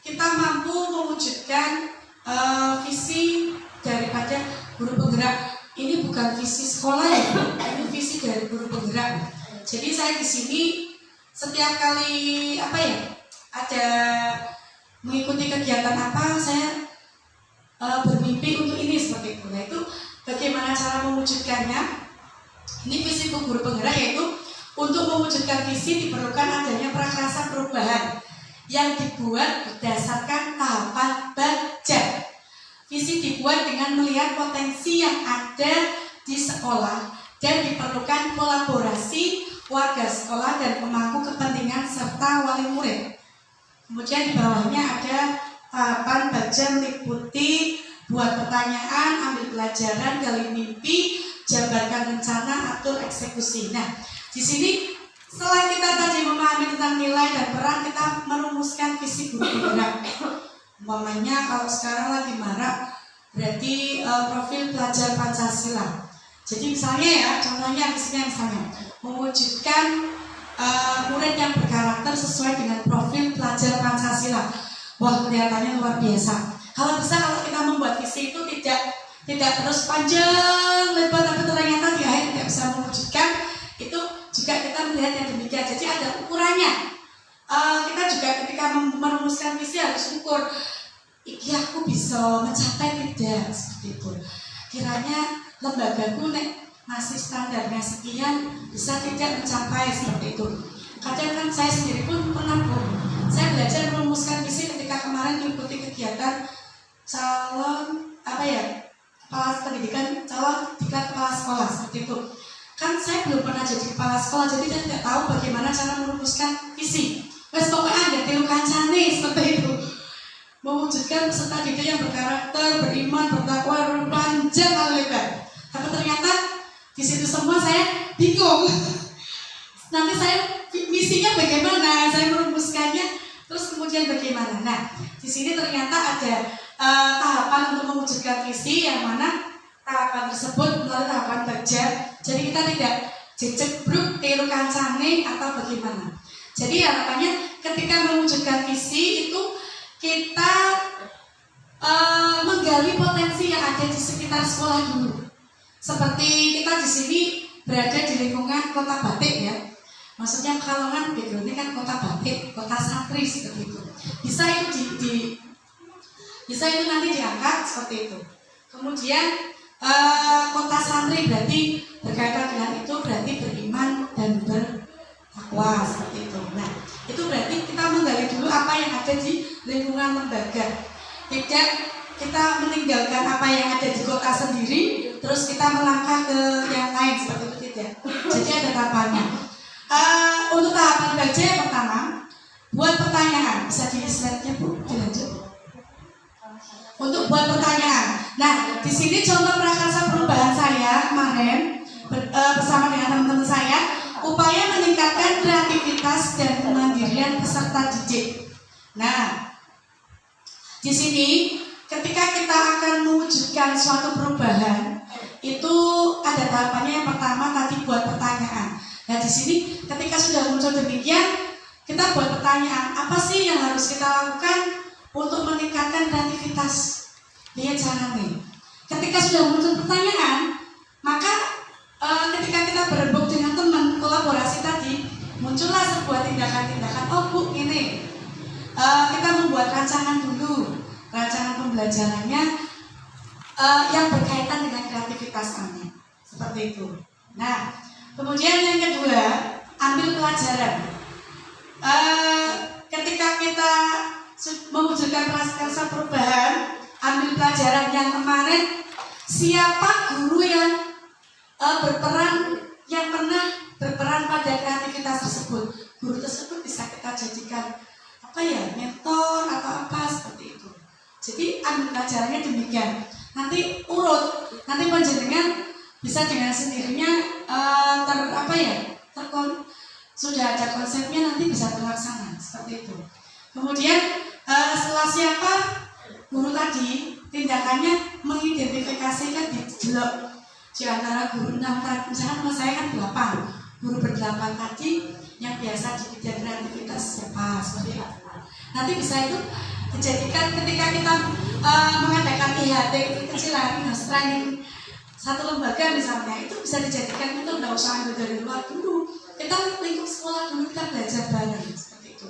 kita mampu mewujudkan visi daripada guru penggerak. Ini bukan visi sekolah ya, ini visi dari guru penggerak. Jadi saya di sini setiap kali ada mengikuti kegiatan apa, saya bermimpi untuk ini seperti itu. Nah itu bagaimana cara mewujudkannya? Ini visi guru penggerak, yaitu untuk mewujudkan visi diperlukan adanya prakarsa perubahan yang dibuat berdasarkan tahapan baca. Visi dibuat dengan melihat potensi yang ada di sekolah dan diperlukan kolaborasi warga sekolah dan pemangku kepentingan serta wali murid. Kemudian di bawahnya ada tahapan baca meliputi buat pertanyaan, ambil pelajaran, gali mimpi, jabarkan rencana, atur eksekusi. Nah, di sini Selain kita tadi memahami tentang nilai dan peran, kita merumuskan visi guru penggerak. Umpamanya kalau sekarang lagi marak, berarti profil pelajar Pancasila. Jadi misalnya ya, contohnya visinya misalnya mewujudkan murid yang berkarakter sesuai dengan profil pelajar Pancasila. Wah, kelihatannya luar biasa. Kalau bisa, kalau kita membuat visi itu tidak terus panjang lebar, tapi ternyata di akhir tidak bisa mewujudkan, itu juga kita melihat yang demikian. Jadi ada ukurannya. Kita juga ketika merumuskan visi harus ukur, iki aku bisa mencapai tidak, seperti itu. Kiranya lembagaku masih standarnya sekian, bisa tidak mencapai, seperti itu. Kadang kan saya sendiri pun pernah saya belajar merumuskan visi ketika kemarin mengikuti kegiatan calon kepala pendidikan, calon tingkat kepala sekolah, seperti itu. Kan saya belum pernah jadi kepala sekolah, jadi saya tidak tahu bagaimana cara merumuskan visi. Wes pokoknya ada tilu kancane, seperti itu. Mewujudkan peserta didik yang berkarakter, beriman, bertakwa, panjang lebar. Tapi ternyata di situ semua saya bingung. Nanti saya misinya bagaimana, saya merumuskannya, terus kemudian bagaimana. Nah, di sini ternyata ada tahapan untuk mewujudkan visi, yang mana tahapan tersebut melalui tahapan kerja. Jadi kita tidak jejebruk tiru kancane atau bagaimana. Jadi harapannya ketika mewujudkan visi itu kita menggali potensi yang ada di sekitar sekolah dulu. Seperti kita di sini berada di lingkungan kota batik ya. Maksudnya Pekalongan backgroundnya kan kota batik, kota santri, seperti itu. Bisa itu bisa itu nanti diangkat seperti itu. Kemudian kota santri berarti berkaitan dengan itu, berarti beriman dan bertakwa, seperti itu. Nah, itu berarti kita menggali dulu apa yang ada di lingkungan lembaga. Tidak kita meninggalkan apa yang ada di kota sendiri, terus kita melangkah ke yang lain, seperti itu tidak. Jadi ada tahapannya. Untuk tahapan baca yang pertama, buat pertanyaan. Bisa di slide-nya Bu, dilanjut. Untuk buat pertanyaan. Nah, di sini contoh prakarsa perubahan saya kemarin bersama dengan teman-teman saya, upaya meningkatkan kreativitas dan kemandirian peserta didik. Nah, di sini ketika kita akan mewujudkan suatu perubahan, itu ada tahapannya. Yang pertama tadi buat pertanyaan. Nah, di sini ketika sudah muncul demikian, kita buat pertanyaan, apa sih yang harus kita lakukan untuk meningkatkan kreativitas? Lihat caranya. Ketika sudah muncul pertanyaan, maka ketika kita berembuk dengan teman, kolaborasi tadi, muncullah sebuah tindakan-tindakan. Oh Bu, ini kita membuat rancangan dulu, rancangan pembelajarannya yang berkaitan dengan kreativitas kami, seperti itu. Nah, kemudian yang kedua, ambil pelajaran. Ketika kita mewujudkan prakarsa perubahan, ambil pelajaran yang kemarin, siapa guru yang berperan, yang pernah berperan pada kreativitas tersebut. Guru tersebut bisa kita jadikan mentor atau apa, seperti itu. Jadi ambil pelajarannya demikian. Nanti urut, nanti panjenengan bisa dengan sendirinya sudah ada konsepnya, nanti bisa terlaksana, seperti itu. Kemudian setelah siapa guru tadi, tindakannya mengidentifikasikan di antara guru 6 tadi. Misalkan nama saya kan 8, guru ber-8 tadi yang biasa di bidang kreativitas siapa, seperti itu. Nanti bisa itu dijadikan ketika kita mengadakan IHT kecilan, training satu lembaga misalnya, itu bisa dijadikan itu nggak usah ambil dari luar dulu, kita lingkup sekolah dulu, kita belajar bareng, seperti itu.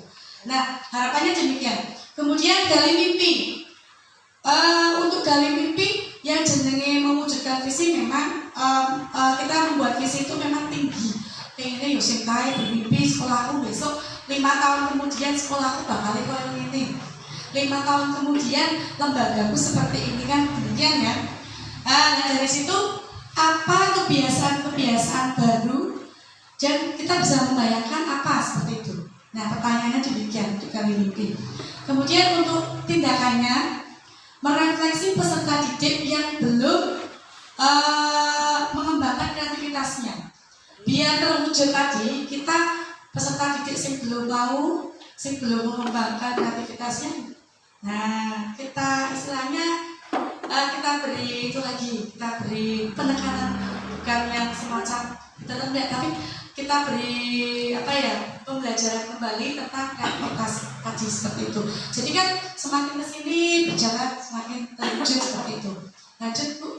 Nah, harapannya demikian. Kemudian gali mimpi. Untuk gali mimpi yang jenenge mewujudkan visi, memang kita membuat visi itu memang tinggi. Pengennya Yosin Kai bermimpi sekolahku besok 5 tahun kemudian sekolahku bakal kayak ini. 5 tahun kemudian lembagaku seperti ini, kan demikian ya. Nah, dari situ apa kebiasaan-kebiasaan baru, dan kita bisa membayangkan apa seperti itu. Nah, pertanyaannya demikian untuk gali mimpi. Kemudian untuk tindakannya, merefleksi peserta didik yang belum mengembangkan kreativitasnya. Biar terwujud tadi, kita peserta didik sing belum mau, sing belum mengembangkan kreativitasnya. Nah, kita istilahnya kita beri itu lagi, kita beri penekanan, bukan yang semacam tetap enggak, tapi kita beri apa ya, pembelajaran kembali tentang kreativitas tadi seperti itu. Jadi kan semakin kesini berjalan semakin terwujud seperti itu. Lanjut Bu.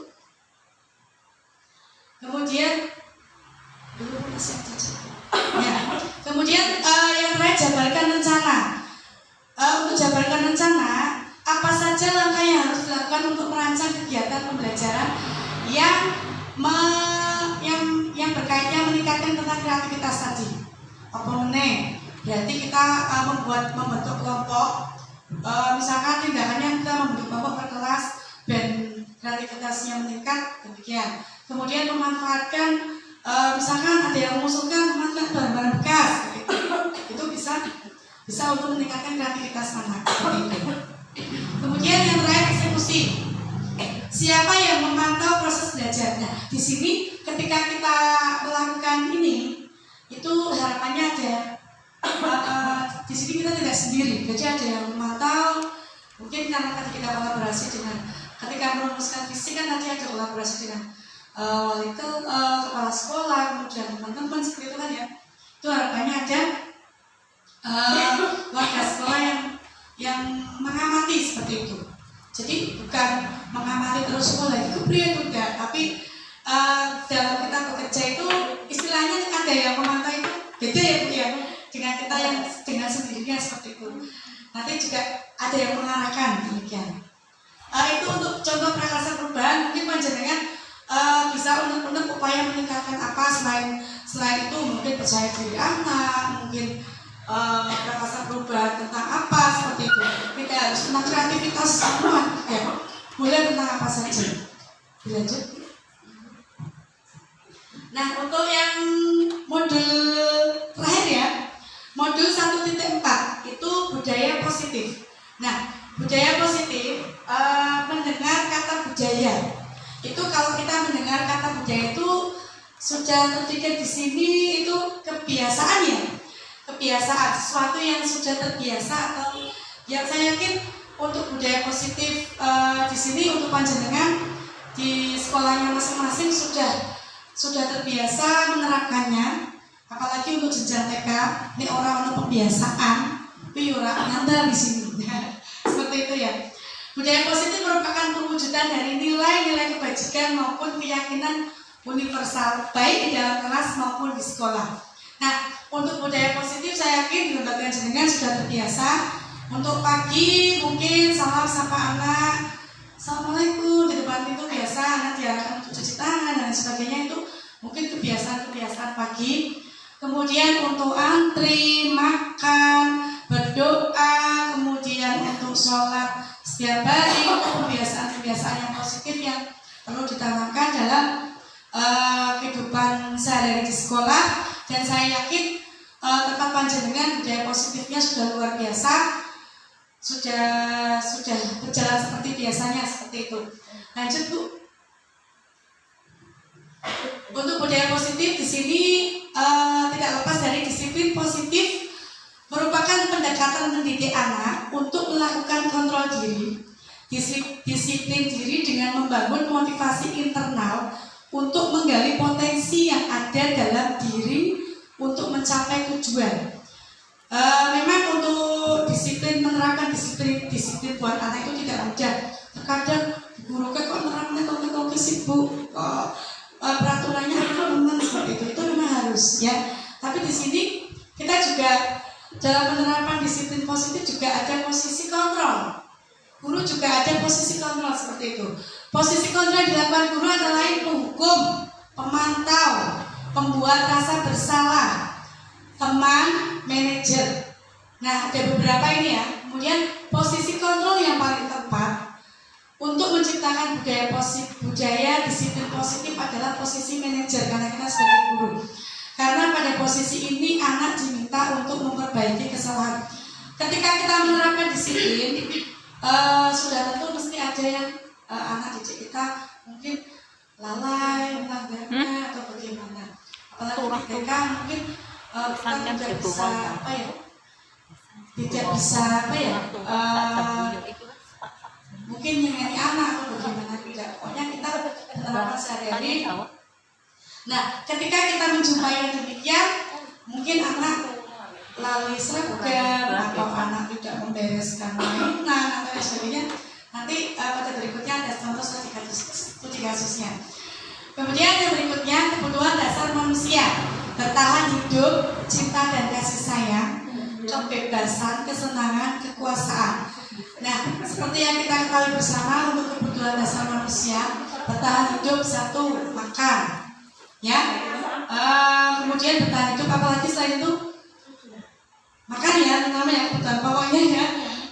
Kemudian dulu masih ada ya. Kemudian yang terakhir jabarkan rencana. Untuk jabarkan rencana, apa saja langkah yang harus dilakukan untuk merancang kegiatan pembelajaran yang berkaitan meningkatkan tentang kreativitas tadi. Apa meneh? Berarti kita membentuk kelompok. Misalkan tindakannya kita membentuk kelompok per kelas dan kreativitasnya meningkat, demikian. Kemudian memanfaatkan misalkan ada yang mengusulkan memanfaatkan barang-barang bekas, itu bisa untuk meningkatkan kreativitas anak. Kemudian yang terakhir eksekusi. Siapa yang memantau proses belajarnya? Di sini ketika kita melakukan ini, itu harapannya ada. Di sini kita tidak sendiri, jadi ada yang memantau. Mungkin karena tadi kita kolaborasi dengan, ketika merumuskan visi kan nanti ada kolaborasi dengan wali kepala sekolah, kemudian teman-teman seperti itu kan ya. Itu harapannya ada warga sekolah yang mengamati seperti itu. Jadi bukan mengamati terus sekolah itu pria itu enggak, tapi dalam kita bekerja itu istilahnya ada yang memantau itu beda ya Bu ya, dengan kita yang dengan sendirinya seperti itu. Nanti juga ada yang mengarahkan demikian. Itu untuk contoh prakarsa perubahan. Mungkin panjenengan bisa untuk upaya meningkatkan apa selain itu, mungkin percaya diri anak, mungkin prakarsa perubahan tentang apa seperti itu. Kita harus tentang kreativitas semua ya. Boleh tentang apa saja. Dilanjut. Nah, untuk yang modul terakhir ya, modul 1.4 itu budaya positif. Nah, budaya positif mendengar kata budaya. Itu kalau kita mendengar kata budaya itu sudah terpikir di sini itu kebiasaan ya. Kebiasaan, sesuatu yang sudah terbiasa atau yang saya yakin untuk budaya positif di sini untuk panjenengan di sekolahnya masing-masing sudah terbiasa menerapkannya. Apalagi untuk jenjang TK, ini orang pembiasaan, tapi orang nyandar di sini. Seperti itu ya. Budaya positif merupakan perwujudan dari nilai-nilai kebajikan maupun keyakinan universal baik di dalam kelas maupun di sekolah. Nah, untuk budaya positif saya yakin di lembaga jenengan sudah terbiasa. Untuk pagi mungkin salam sapa anak, assalamualaikum di depan pintu biasa, anak diarahkan untuk cuci tangan dan sebagainya, itu mungkin kebiasaan pagi. Kemudian untuk antri, makan, berdoa, kemudian untuk sholat setiap hari, itu kebiasaan-kebiasaan yang positif yang perlu ditanamkan dalam kehidupan sehari-hari di sekolah. Dan saya yakin tempat panjenengan budaya positifnya sudah luar biasa, sudah berjalan seperti biasanya seperti itu. Lanjut Bu. Untuk budaya positif di sini tidak lepas dari disiplin positif, merupakan pendekatan mendidik anak untuk melakukan kontrol diri, disiplin diri dengan membangun motivasi internal untuk menggali potensi yang ada dalam diri untuk mencapai tujuan. Memang untuk menerapkan disiplin buat anak itu tidak mudah. Terkadang guru kok menerapkan kok sibuk, peraturannya teman seperti itu memang harus ya. Tapi di sini kita juga dalam penerapan disiplin positif juga ada posisi kontrol. Guru juga ada posisi kontrol seperti itu. Posisi kontrol yang dilakukan guru adalah penghukum, pemantau, pembuat rasa bersalah, teman, manajer. Nah, ada beberapa ini ya. Kemudian posisi kontrol yang paling tepat untuk menciptakan budaya disiplin positif adalah posisi manajer, karena kita sebagai guru. Karena pada posisi ini anak diminta untuk memperbaiki kesalahan. Ketika kita menerapkan disiplin, sudah tentu mesti ada yang anak didik kita mungkin lalai melanggarnya atau bagaimana. Apalagi mereka mungkin kita tidak bisa apa ya, tidak bisa apa ya, mungkin menyanyi anak atau bagaimana tidak, pokoknya kita menerapkan sehari-hari. Nah, ketika kita menjumpai yang demikian, mungkin anak lalai seragam atau anak tidak membereskan mainan atau lain sebagainya. Nanti pada berikutnya ada contoh studi kasusnya. Kemudian yang berikutnya, kebutuhan dasar manusia: bertahan hidup, cinta dan kasih sayang, kebebasan, kesenangan, kekuasaan. Nah, seperti yang kita ketahui bersama, untuk kebutuhan dasar manusia, bertahan hidup, satu, makan, ya. Kemudian bertahan hidup, apalagi selain itu makan, ya, namanya kebutuhan pokoknya, ya.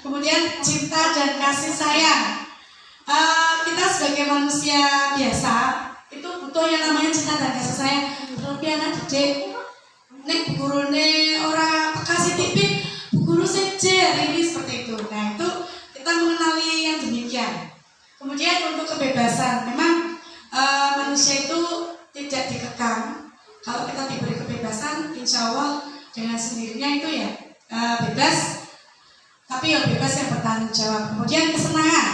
Kemudian cinta dan kasih sayang. Kita sebagai manusia biasa itu butuh yang namanya cinta dan kasih sayang. Terlebih anak didik, nek gurune ora kasih tipik, guru sejer ini seperti itu. Nah, itu kita mengenali yang demikian. Kemudian untuk kebebasan, memang manusia itu tidak dikekang. Kalau kita diberi kebebasan, insya Allah dengan sendirinya itu ya bebas, tapi ya bebas yang bertanggung jawab. Kemudian kesenangan,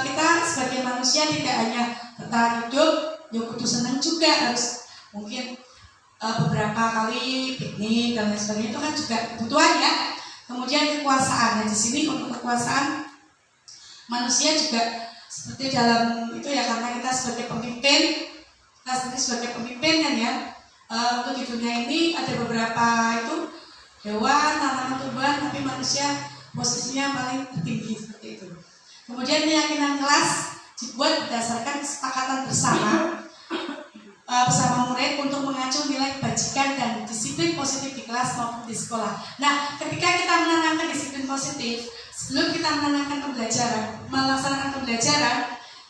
kita sebagai manusia tidak hanya bertahan hidup, ya kudu senang juga, harus mungkin beberapa kali piknik dan lain sebagainya, itu kan juga kebutuhan, ya. Kemudian kekuasaan, dan di sini untuk kekuasaan manusia juga seperti dalam itu ya, karena kita sebagai pemimpin, kita sendiri sebagai pemimpin kan, ya. Untuk di dunia ini ada beberapa itu hewan, tanaman, tumbuhan, tapi manusia posisinya paling tinggi seperti itu. Kemudian keyakinan kelas dibuat berdasarkan kesepakatan bersama bersama murid untuk mengacu nilai kebajikan dan disiplin positif di kelas maupun di sekolah. Nah, ketika kita menanamkan disiplin positif, sebelum kita menanamkan pembelajaran, melaksanakan pembelajaran,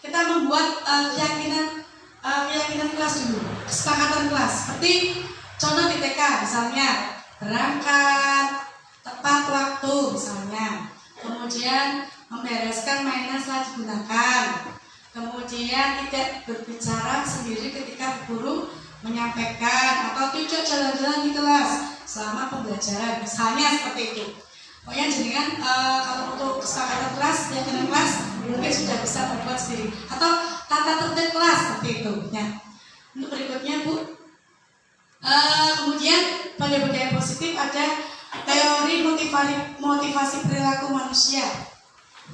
kita membuat keyakinan kelas dulu, kesepakatan kelas. Seperti contoh di TK misalnya, berangkat tepat waktu misalnya, kemudian membereskan mainan setelah digunakan, kemudian tidak berbicara sendiri ketika guru menyampaikan, atau tidak jalan-jalan di kelas selama pembelajaran, misalnya seperti itu. Pokoknya jenengan kalau untuk kesepakatan kelas, keyakinan kelas mungkin sudah bisa membuat sendiri, atau tata tertib kelas seperti itu. Nah, untuk berikutnya, Bu, kemudian pada budaya positif ada teori motivasi perilaku manusia.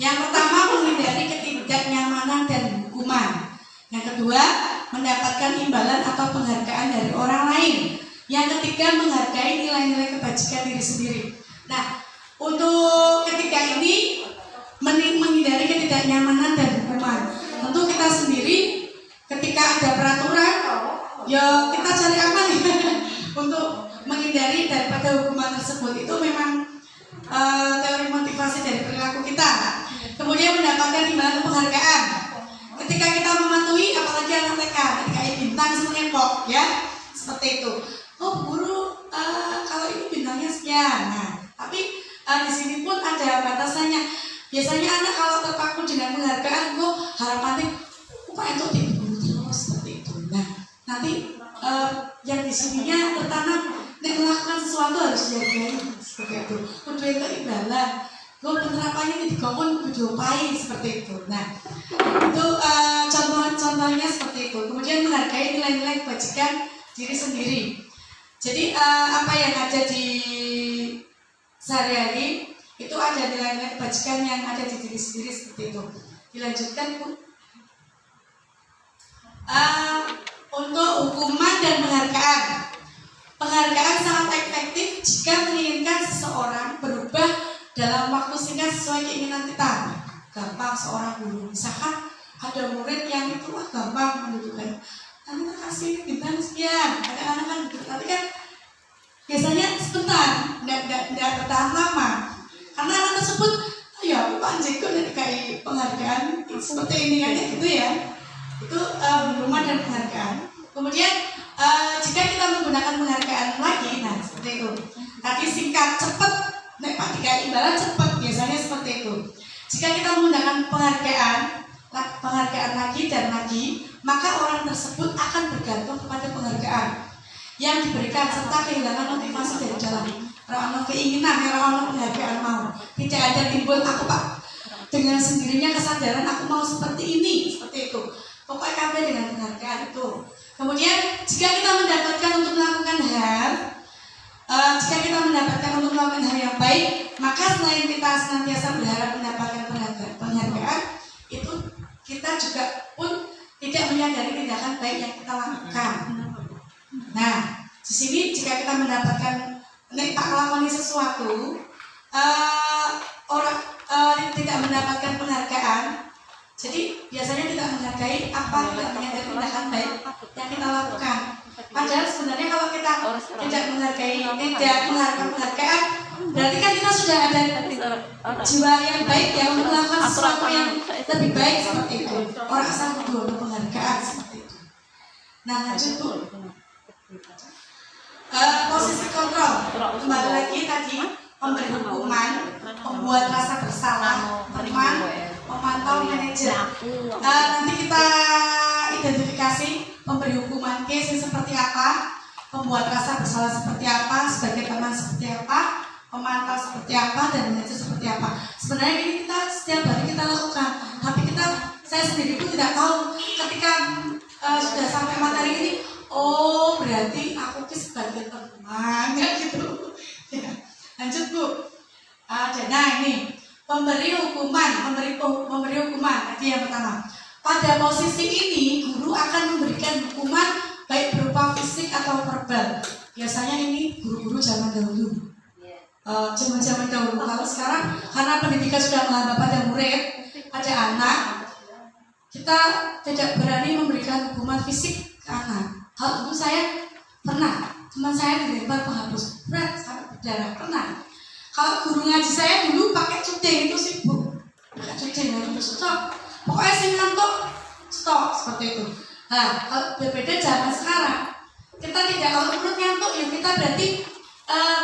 Yang pertama, menghindari ketidaknyamanan dan hukuman. Yang kedua, mendapatkan imbalan atau penghargaan dari orang lain. Yang ketiga, menghargai nilai-nilai kebajikan diri sendiri. Nah, untuk ketiga ini, menghindari ketidaknyamanan dan hukuman. Tentu kita sendiri ketika ada peraturan, ya kita cari aman untuk menghindari daripada hukuman tersebut. Itu memang teori motivasi dari perilaku kita. Kemudian mendapatkan imbalan penghargaan. Ketika kita mematuhi, apalagi anak TK, ketika bintang semengepok, ya, seperti itu. Oh, guru, kalau ini bintangnya sekian. Nah, tapi di sini pun ada batasannya. Biasanya anak kalau terpaku dengan penghargaan, kok harapannya upah itu diguru terus seperti itu. Nah, nanti yang di sininya tertanam, nek melakukan sesuatu harus dihargai seperti itu. Kudu itu imbalan. Gue penerapannya di pun diupahi seperti itu. Nah, itu contohnya seperti itu. Kemudian menghargai nilai-nilai kebajikan diri sendiri. Jadi apa yang ada di sehari-hari itu ada nilai-nilai kebajikan yang ada di diri sendiri seperti itu. Dilanjutkan, Bu. Untuk hukuman dan penghargaan. Penghargaan sangat efektif jika menginginkan seseorang berubah dalam waktu singkat sesuai keinginan kita. Gampang seorang guru, misalkan ada murid yang itu gampang menunjukkan, nanti kita kasih bintang sekian, kadang-kadang kan gitu, tapi kan biasanya sebentar, tidak bertahan lama, karena anak tersebut, ya Pak Jeko dan DKI penghargaan seperti ini kan, gitu ya. Itu hukuman dan penghargaan. Kemudian jika kita menggunakan penghargaan lagi, nah seperti itu. Tadi singkat, cepat. Nek Pak DKI imbalan cepat, biasanya seperti itu. Jika kita menggunakan penghargaan lagi dan lagi, maka orang tersebut akan bergantung kepada penghargaan. yang diberikan serta kehilangan motivasi dari dalam. Orang keinginan, orang penghargaan mau. Tidak ada timbul aku Pak dengan sendirinya kesadaran aku mau seperti ini, seperti itu. Pokoknya kabeh dengan penghargaan itu. Kemudian jika kita mendapatkan untuk melakukan hal yang baik, maka selain kita senantiasa berharap mendapatkan penghargaan, itu kita juga pun tidak menyadari tindakan baik yang kita lakukan. Nah, di sini jika kita mendapatkan tak melakoni sesuatu, orang tidak mendapatkan penghargaan, jadi biasanya tidak menghargai apa tidak menyadari tindakan baik yang kita lakukan. Padahal sebenarnya kalau kita tidak menghargai penghargaan, berarti kan kita sudah ada jiwa yang baik ya untuk melakukan sesuatu yang lebih baik seperti itu. Orang asal butuh penghargaan seperti itu. Nah, lanjut tuh. Posisi kontrol. Kembali lagi tadi memberi hukuman, membuat rasa bersalah, teman, memantau, manajer. Nanti kita identifikasi memberi hukuman case seperti apa, membuat rasa bersalah seperti apa, sebagai teman seperti apa, memantau seperti apa, dan manajer seperti apa. Sebenarnya ini kita setiap hari kita lakukan, tapi saya sendiri pun tidak tahu ketika sudah sampai materi ini. Oh, berarti aku sebagai teman gitu. Ya. Lanjut Bu. Nah ini memberi hukuman tadi yang pertama. Pada posisi ini guru akan memberikan hukuman baik berupa fisik atau verbal. Biasanya ini guru-guru zaman dahulu. Zaman dahulu. Kalau sekarang karena pendidikan sudah menghambat pada murid, pada anak, kita tidak berani memberikan hukuman fisik ke anak. Kalau dulu saya pernah, teman saya dilempar penghapus berat sampai berdarah, pernah. Kalau guru ngaji saya dulu pakai cuding itu sih Bu, pakai cuding harus stop. Pokoknya sih ngantuk stop seperti itu. Nah, kalau berbeda zaman sekarang, kita tidak kalau perut ngantuk ya kita berarti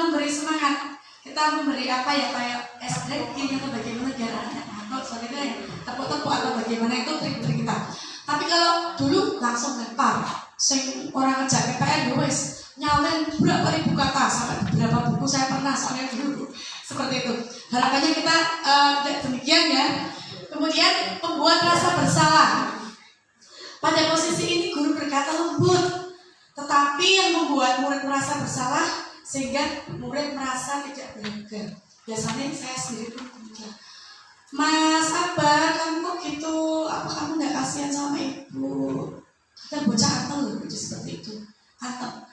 memberi semangat. Kita memberi apa ya kayak es krim atau bagaimana biar anak ngantuk seperti itu ya, tepuk-tepuk atau bagaimana itu trik-trik kita. Tapi kalau dulu langsung lempar. Sing orang ngejak PPR wes nyalin berapa ribu kata sampai beberapa buku saya pernah soalnya dulu seperti itu. Harapannya kita tidak demikian ya. Kemudian membuat rasa bersalah. Pada posisi ini guru berkata lembut, tetapi yang membuat murid merasa bersalah sehingga murid merasa tidak berharga. Biasanya saya sendiri pun kemudian, Mas Abah kamu kok gitu? Apa kamu nggak kasihan sama ibu? Kita bocah atau seperti itu, atau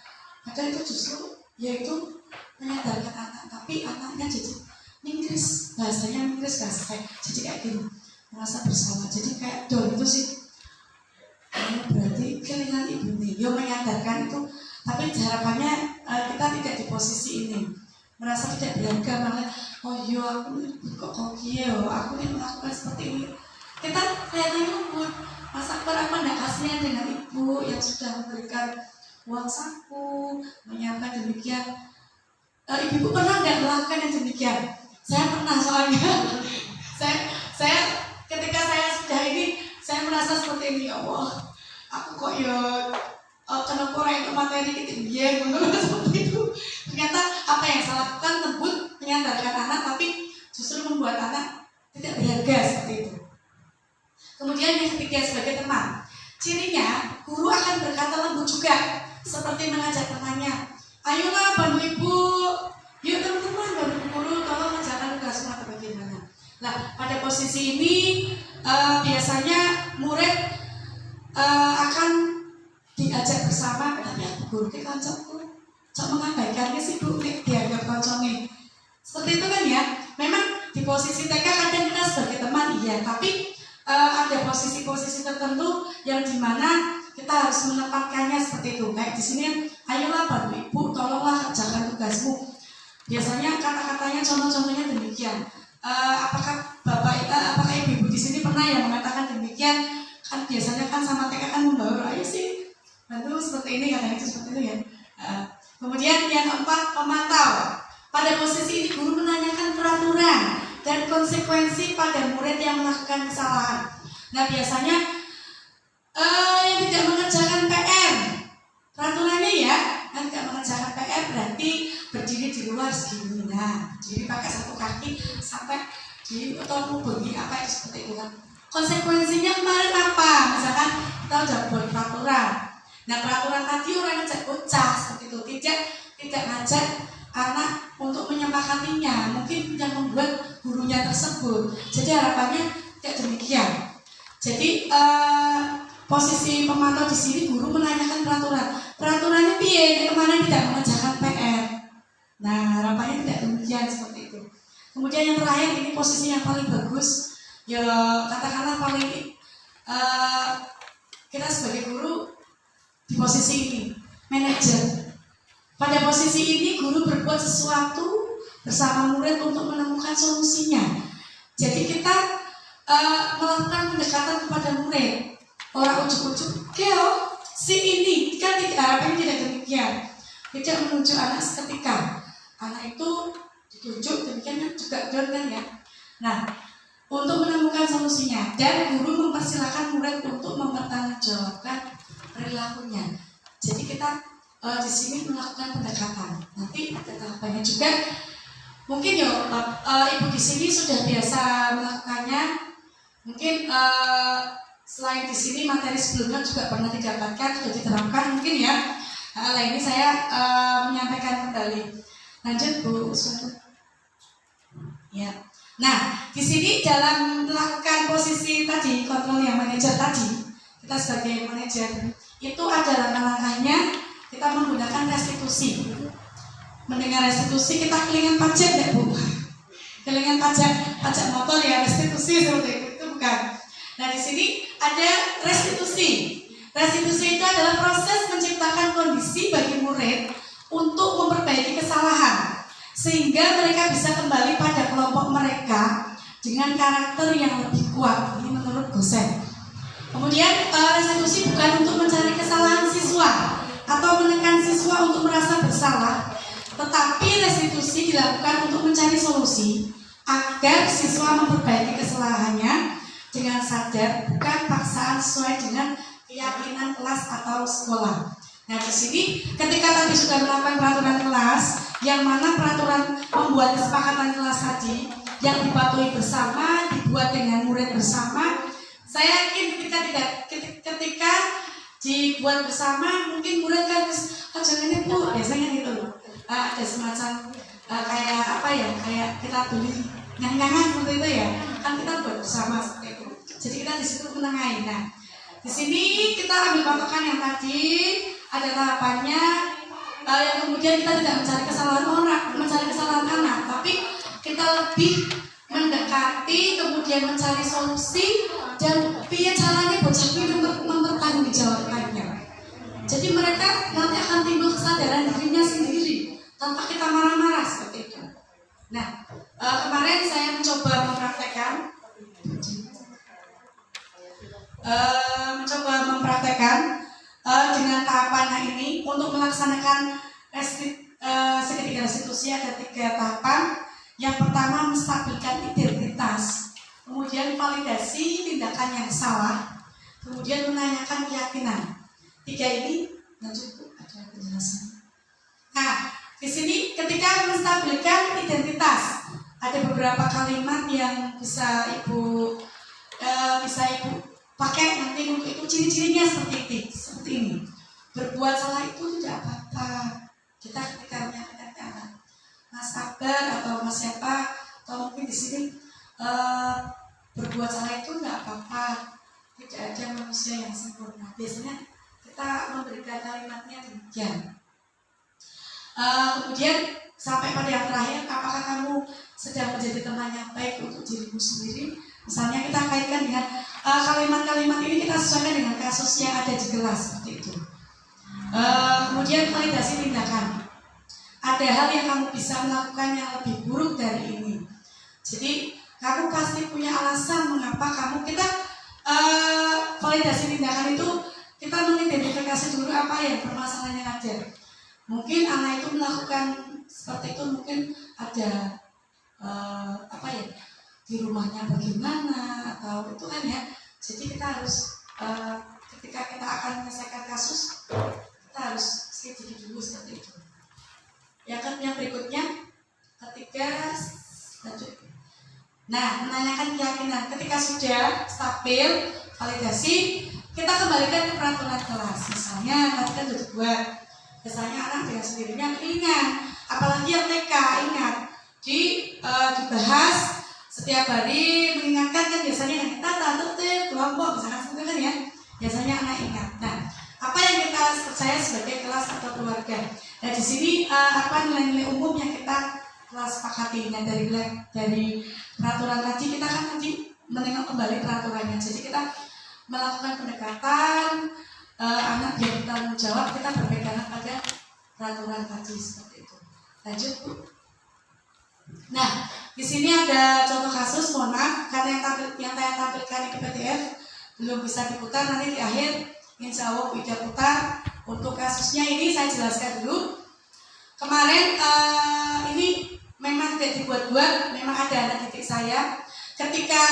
padahal itu justru yaitu menyadarkan anak, tapi anaknya jadi mingkris, bahasanya mingkris kayak jadi kayak gini, merasa bersalah, jadi kayak dol itu sih. Berarti kelingan ibu nih, yo menyadarkan itu, tapi harapannya kita tidak di posisi ini, merasa tidak berharga, malah oh yo aku kok yo aku nih melakukan seperti ini. Kita kelihatannya lembut. Mas Akbar apa enggak kasihan dengan ibu yang sudah memberikan uang saku, menyiapkan demikian. Ibu pernah enggak melakukan yang demikian? Saya pernah soalnya. saya ketika saya sudah ini, saya merasa seperti ini, ya Allah, aku kok ya kenapa orang itu materi ketinggian, seperti itu. Ternyata apa yang saya lakukan lembut menyadarkan anak, tapi justru membuat anak tidak berharga seperti itu. Kemudian yang ketiga sebagai teman, cirinya guru akan berkata lembut juga, seperti mengajak temannya, ayolah bantu ibu, yuk teman-teman bantu guru, tolong mengerjakan tugas rumah atau bagaimana. Nah pada posisi ini biasanya murid akan diajak bersama, ya guru kita cok mengabaikannya sih bu, dianggap kocongin. Seperti itu kan ya, memang di posisi TK kadang kita sebagai teman iya, tapi ada posisi-posisi tertentu yang dimana kita harus menempatkannya seperti itu. Kayak di sini, ayolah bantu ibu, tolonglah kerjakan tugasmu. Biasanya kata-katanya, contoh-contohnya demikian. Apakah ibu-ibu di sini pernah yang mengatakan demikian? Kan biasanya kan sama TK kan membawa, ayo sih bantu seperti ini, kadang itu seperti itu ya. Kemudian yang keempat, pemantau. Pada posisi ini guru menanyakan peraturan dan konsekuensi pada murid yang melakukan kesalahan. Nah biasanya yang tidak mengerjakan PR, peraturannya ya, kan nggak keluar segini. Nah, jadi pakai satu kaki sampai di atau bagi apa ya seperti itu kan. Konsekuensinya kemarin apa? Misalkan kita udah buat peraturan. Nah, peraturan tadi orang ngajak bocah seperti itu, tidak ngajak anak untuk menyepakatinya. Mungkin yang membuat gurunya tersebut. Jadi harapannya tidak demikian. Jadi posisi pemantau di sini guru menanyakan peraturan. Peraturannya piye? Kemarin tidak mengerjakan PR. Nah, harapannya tidak demikian seperti itu. Kemudian yang terakhir ini posisi yang paling bagus. Ya katakanlah paling kita sebagai guru di posisi ini, manajer. Pada posisi ini guru berbuat sesuatu bersama murid untuk menemukan solusinya. Jadi kita melakukan pendekatan kepada murid. Orang ujuk-ujuk, keo, si ini kan harapannya tidak demikian. Tidak menunjuk anak seketika. Anak itu ditunjuk demikian juga down kan ya. Nah, untuk menemukan solusinya dan guru mempersilahkan murid untuk mempertanggungjawabkan perilakunya. Jadi kita di sini melakukan pendekatan. Nanti ada tahapannya juga. Mungkin ya ibu di sini sudah biasa melakukannya. Mungkin selain di sini materi sebelumnya juga pernah didapatkan, sudah diterapkan mungkin ya. Nah, ini saya menyampaikan kembali. Lanjut Bu Uswatu. Ya. Nah, di sini dalam melakukan posisi tadi kontrol yang manajer tadi, kita sebagai manajer itu ada langkah-langkahnya. Kita menggunakan restitusi. Mendengar restitusi kita kelingan pajak ya Bu. Kelingan pajak motor ya, restitusi seperti itu bukan. Nah, di sini ada restitusi. Restitusi itu adalah proses menciptakan kondisi bagi murid untuk memperbaiki kesalahan sehingga mereka bisa kembali pada kelompok mereka dengan karakter yang lebih kuat. Ini menurut dosen. Kemudian restitusi bukan untuk mencari kesalahan siswa atau menekan siswa untuk merasa bersalah, tetapi restitusi dilakukan untuk mencari solusi agar siswa memperbaiki kesalahannya dengan sadar, bukan paksaan sesuai dengan keyakinan kelas atau sekolah. Nah, di sini ketika tadi sudah melakukan peraturan kelas, yang mana peraturan membuat kesepakatan kelas tadi yang dipatuhi bersama, dibuat dengan murid bersama, saya yakin ketika dibuat bersama, mungkin murid kan jangan Bu, biasanya gitu loh. Ada semacam kayak apa ya, kayak kita beli nyang-nyangan seperti itu ya, kan kita buat bersama seperti itu. Jadi kita di situ menengahi. Nah, di sini kita ambil patokan yang tadi ada tahapannya, yang kemudian kita tidak mencari kesalahan orang, mencari kesalahan anak, tapi kita lebih mendekati, kemudian mencari solusi dan piye caranya bocah ini mempertanggungjawabkannya. Jadi mereka nanti akan timbul kesadaran dirinya sendiri tanpa kita marah-marah seperti itu. Nah, kemarin saya mencoba mempraktekkan dengan tahapan ini untuk melaksanakan segitiga restitusi ada 3 tahapan. Yang pertama menstabilkan identitas, kemudian validasi tindakan yang salah, kemudian menanyakan keyakinan. 3 ini lanjut Bu, ada penjelasan. Nah, di sini ketika menstabilkan identitas ada beberapa kalimat yang bisa ibu pakai nanti untuk itu. Ciri-cirinya seperti ini. Berbuat salah itu tidak apa-apa. Kita ketika menyatakan Mas Akbar atau Mas siapa atau mungkin di sini berbuat salah itu tidak apa-apa. Tidak ada manusia yang sempurna. Biasanya kita memberikan kalimatnya demikian. Kemudian sampai pada yang terakhir, apakah kamu sedang menjadi teman yang baik untuk dirimu sendiri? Misalnya kita kaitkan dengan kalimat-kalimat ini kita sesuaikan dengan kasus yang ada di kelas seperti itu. Kemudian validasi tindakan. Ada hal yang kamu bisa melakukan yang lebih buruk dari ini. Jadi kamu pasti punya alasan mengapa kita validasi tindakan itu kita mengidentifikasi dulu apa yang permasalahannya ada. Mungkin anak itu melakukan seperti itu, mungkin ada di rumahnya bagaimana atau itu kan ya. Jadi kita harus ketika kita akan menyelesaikan kasus kita harus sedikit dulu seperti itu. Yang berikutnya Nah, menanyakan keyakinan. Ketika sudah stabil, validasi, kita kembalikan ke peraturan kelas. Misalnya, tadi kan sudah dibuat. Biasanya anak dengan sendirinya ingat. Apalagi yang TK, ingat. Dibahas setiap hari, mengingatkan kan biasanya yang kita tertib, kelompok, misalkan seperti kan ya. Biasanya anak ingat. Nah, apa yang kita percaya sebagai kelas atau keluarga? Nah, di sini apa nilai-nilai umum yang kita kelas sepakati. Nah, dari peraturan tadi kita kan nanti menengok kembali peraturannya. Jadi kita melakukan pendekatan anak yang bertanggung jawab, kita berpegangan pada peraturan tadi seperti itu. Lanjut, Bu. Nah, di sini ada contoh kasus, mohon maaf karena yang saya tampilkan di PDF belum bisa diputar, nanti di akhir insya Allah tidak putar. Untuk kasusnya ini saya jelaskan dulu. Kemarin ini memang tidak dibuat-buat, memang ada anak didik saya ketika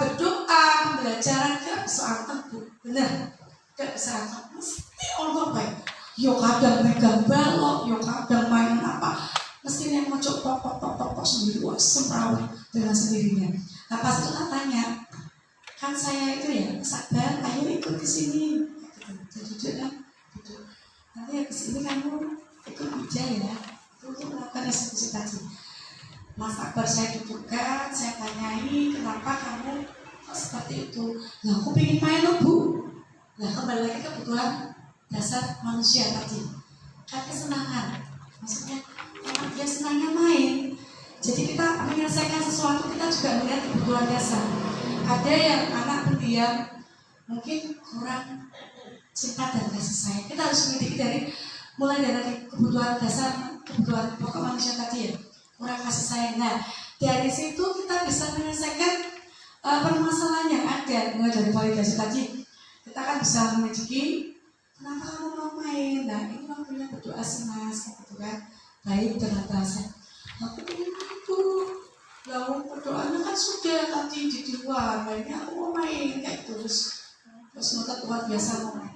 berdoa pembelajaran ke soal tebu, benar, ke soal tebu mesti Allah baik. Yo kadang megang balok, yo kadang main apa, mesti yang ngocok tok sendiri, wah semrawut dengan sendirinya. Nah pas itu katanya, kan saya itu ya sadar, ayo ikut ke sini, jadi kan, gitu. Nanti ya ke sini kamu ikut aja ya, untuk melakukan eksekusi tadi. Mas Akbar saya dudukkan, saya tanyai kenapa kamu seperti itu. Lah aku pengen main loh Bu. Lah kembali lagi kebutuhan dasar manusia tadi. Kan kesenangan. Maksudnya kalau dia senangnya main. Jadi kita menyelesaikan sesuatu, kita juga melihat kebutuhan dasar. Ada yang anak pendiam, mungkin kurang cinta dan kasih sayang. Kita harus mendidik mulai dari kebutuhan dasar, kebutuhan pokok manusia tadi ya. Kurang kasih sayang. Nah, dari situ kita bisa menyelesaikan permasalahan yang ada. Mulai dari validasi tadi, kita kan bisa menunjuki kenapa kamu mau main. Nah, ini waktunya berdoa sih Mas, gitu kan. Baik dengan bahasa. Aku ingin itu. Lalu berdoanya kan sudah tadi di luar. Mainnya aku mau main kayak terus minta Tuhan biasa mau main.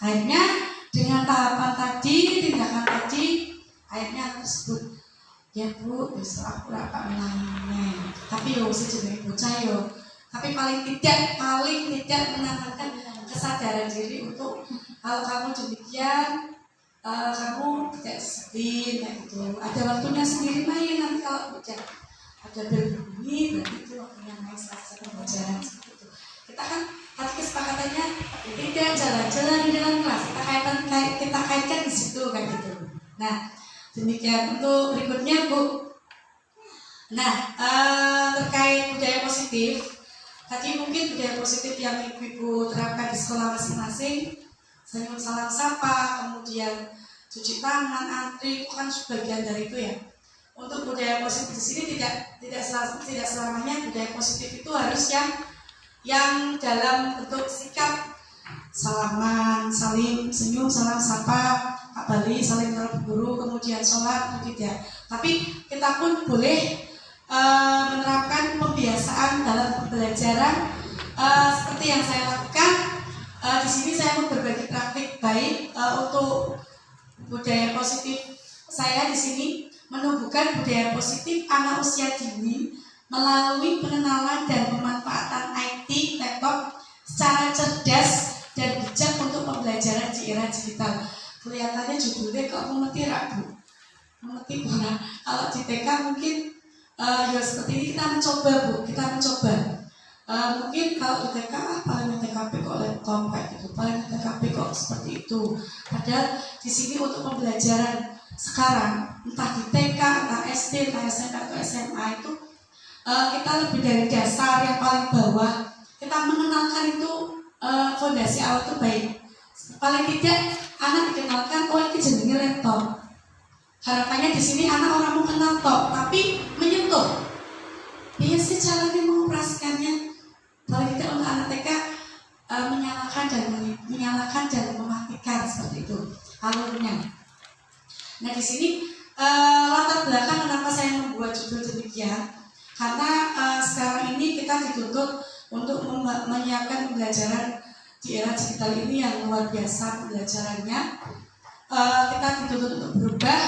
Akhirnya dengan tahapan tadi, tindakan tadi, akhirnya aku sebut. Ya Bu, besok aku akan menangani. Tapi yo sejenis bocah yo. Tapi paling tidak menanamkan kesadaran diri untuk kalau kamu demikian, kamu tidak sedih, kayak gitu. Ada waktunya sendiri main. Nanti kalau tidak ada berbunyi, berarti itu waktunya main selesai pembelajaran seperti itu. Kita kan tadi kesepakatannya tidak jalan-jalan di dalam kelas. Kita kaitkan di situ kayak gitu. Nah. Demikian untuk berikutnya Bu. Nah terkait budaya positif, tadi mungkin budaya positif yang ibu-ibu terapkan di sekolah masing-masing, senyum salam sapa, kemudian cuci tangan, antri, itu kan sebagian dari itu ya. Untuk budaya positif di sini tidak selamanya budaya positif itu harus yang dalam bentuk sikap salaman, salim, senyum, salam sapa, Pak Bali, saling terhadap guru, kemudian sholat, tidak. Tapi kita pun boleh menerapkan pembiasaan dalam pembelajaran seperti yang saya lakukan. Di sini saya mau berbagi praktik baik untuk budaya positif saya di sini menumbuhkan budaya positif anak usia dini melalui pengenalan dan pemanfaatan IT, laptop secara cerdas dan bijak untuk pembelajaran di era digital. Kelihatannya judulnya kok mengerti Bu? Mengerti pula. Kalau di TK mungkin ya seperti ini kita mencoba Bu, mungkin kalau di TK paling TKP kok laptop kayak gitu, paling TKP kok seperti itu. Padahal di sini untuk pembelajaran sekarang entah di TK, entah SD, entah SMP atau SMA itu kita lebih dari dasar yang paling bawah. Kita mengenalkan itu fondasi awal itu baik. Paling tidak anak dikenalkan ini jenenge laptop. Harapannya di sini anak orang mau kenal tok, tapi menyentuh. Iya sih caranya mengoperasikannya. Paling tidak untuk anak TK menyalakan dan mematikan seperti itu alurnya. Nah di sini latar belakang kenapa saya membuat judul demikian, karena sekarang ini kita dituntut untuk menyiapkan pembelajaran di era digital ini yang luar biasa pembelajarannya. Kita dituntut untuk berubah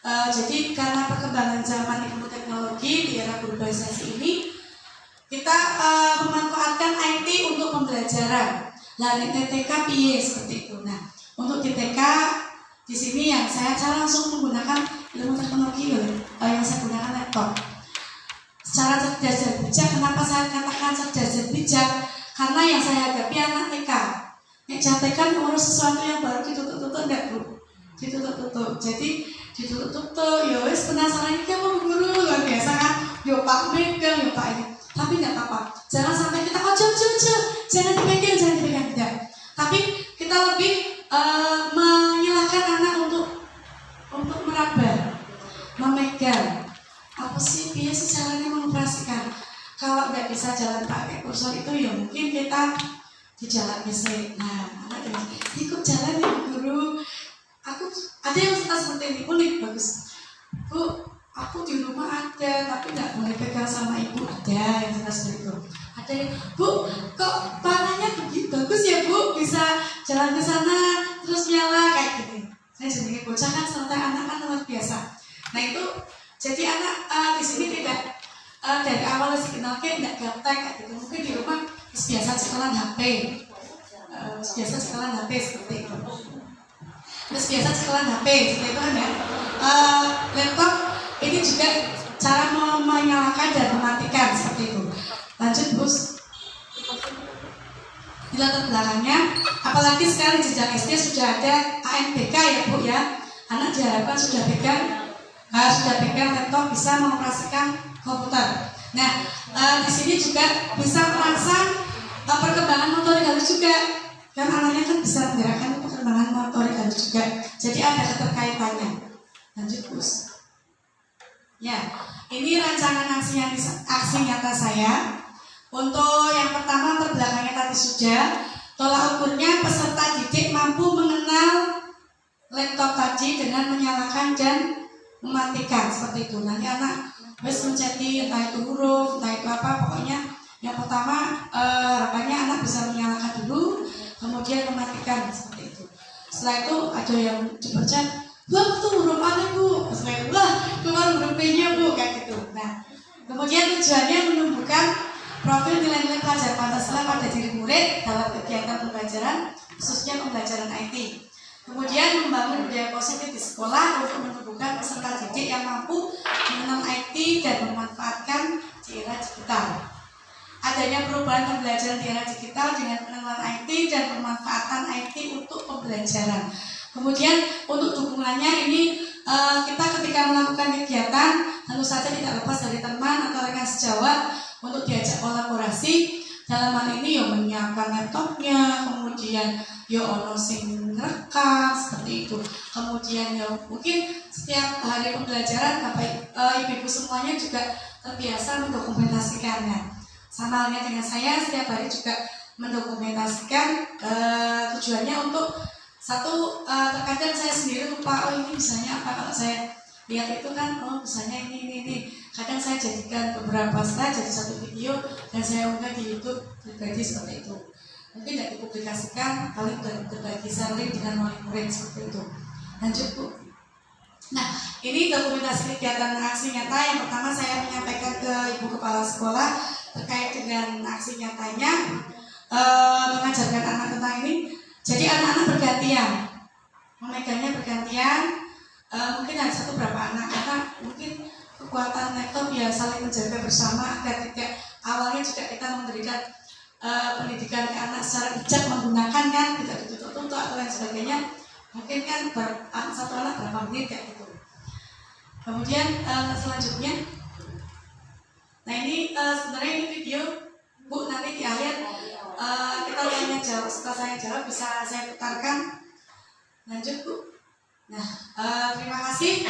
Jadi karena perkembangan zaman ilmu teknologi di era globalisasi ini, kita memanfaatkan IT untuk pembelajaran. Lah di TK piye seperti itu. Nah, untuk di TK di sini yang saya langsung menggunakan ilmu teknologi yang saya gunakan laptop. Secara cerdas dan bijak, kenapa saya katakan cerdas dan bijak? Karena yang saya hadapi anak TK. Nek TK ngurus sesuatu yang baru ditutup-tutup enggak, Bu? Ditutup-tutup. Jadi ditutup-tutup, ya wis penasaran iki apa guru luar biasa kan? Yo Pak megang, yo Pak ini. Tapi enggak apa-apa. Jangan sampai kita ojo, jangan dipegang enggak. Tapi kita lebih menyilahkan anak untuk meraba, memegang. Apa sih biasa caranya mengoperasikan? Kalau nggak bisa jalan pakai kursor itu ya mungkin kita di jalan biasa. Nah, anak ikut jalan ya guru. Aku ada yang seperti ini unik bagus. Bu, aku di rumah ada tapi nggak boleh pegang sama ibu, ada yang seperti itu. Ada yang, Bu, kok panahnya begitu bagus ya Bu, bisa jalan ke sana terus nyala kayak gitu. Saya jadi bocah kan santai, anak kan luar biasa. Nah itu jadi anak di sini tidak dari awal dikenal kayak tidak gaptek kayak gitu. Mungkin di rumah biasa sekolah HP, biasa sekolah HP seperti itu. Terus biasa sekolah HP seperti itu kan ya. Laptop ini juga cara menyalakan dan mematikan seperti itu. Lanjut Bus. Di latar belakangnya, apalagi sekarang di jenjang SD sudah ada ANPK ya Bu ya. Anak diharapkan sudah pegang laptop, bisa mengoperasikan komputer. Nah, di sini juga bisa merangsang perkembangan motorik halus juga. Dan anaknya kan bisa menggerakkan perkembangan motorik halus juga. Jadi ada keterkaitannya. Lanjut Bus. Ya, ini rancangan aksi nyata saya. Untuk yang pertama terbelakangnya tadi sudah, tolak ukurnya peserta didik mampu mengenal laptop tadi dengan menyalakan dan mematikan seperti itu. Nanti anak harus menceti entah itu huruf, entah itu apa, pokoknya yang pertama harapannya anak bisa menyalakan dulu, kemudian mematikan seperti itu. Setelah itu ada yang dipercaya, wah itu huruf apa Bu? Setelah itu, wah keluar huruf P-nya Bu, kayak gitu. Nah, kemudian tujuannya menumbuhkan profil nilai-nilai pelajar Pancasila pada diri murid dalam kegiatan pembelajaran, khususnya pembelajaran IT. Kemudian membangun budaya positif di sekolah untuk menumbuhkan peserta didik yang mampu mengenal IT dan memanfaatkan di era digital. Adanya perubahan pembelajaran di era digital dengan pengenalan IT dan pemanfaatan IT untuk pembelajaran. Kemudian untuk dukungannya ini kita ketika melakukan kegiatan tentu saja tidak lepas dari teman atau rekan sejawat untuk diajak kolaborasi. Dalam hal ini ya menyiapkan laptopnya, kemudian ya ono sing rekam seperti itu. Kemudian ya mungkin setiap hari pembelajaran Bapak Ibu semuanya juga terbiasa mendokumentasikannya. Sama halnya dengan saya, setiap hari juga mendokumentasikan tujuannya untuk satu, terkadang saya sendiri lupa, oh ini misalnya apa, kalau saya lihat itu kan, oh misalnya ini. Kadang saya jadikan beberapa slide jadi satu video dan saya unggah di YouTube pribadi seperti itu. Mungkin tidak dipublikasikan, paling berbagi sharing dengan murid-murid seperti itu. Lanjut Bu. Nah, ini dokumentasi kegiatan aksi nyata. Yang pertama saya menyampaikan ke Ibu Kepala Sekolah terkait dengan aksi nyatanya, mengajarkan anak tentang ini. Jadi anak-anak bergantian, memegangnya bergantian. Mungkin ada satu berapa anak, karena mungkin kekuatan laptop ya saling menjaga bersama agar tidak, awalnya juga kita memberikan pendidikan ke anak secara bijak menggunakan kan, tidak ditutup-tutup atau lain sebagainya. Mungkin kan satu anak berapa menit kayak gitu. Kemudian selanjutnya, nah ini sebenarnya ini video Bu, nanti di akhir kita tanya jawab, setelah saya jawab bisa saya putarkan. Lanjut Bu. Nah, terima kasih.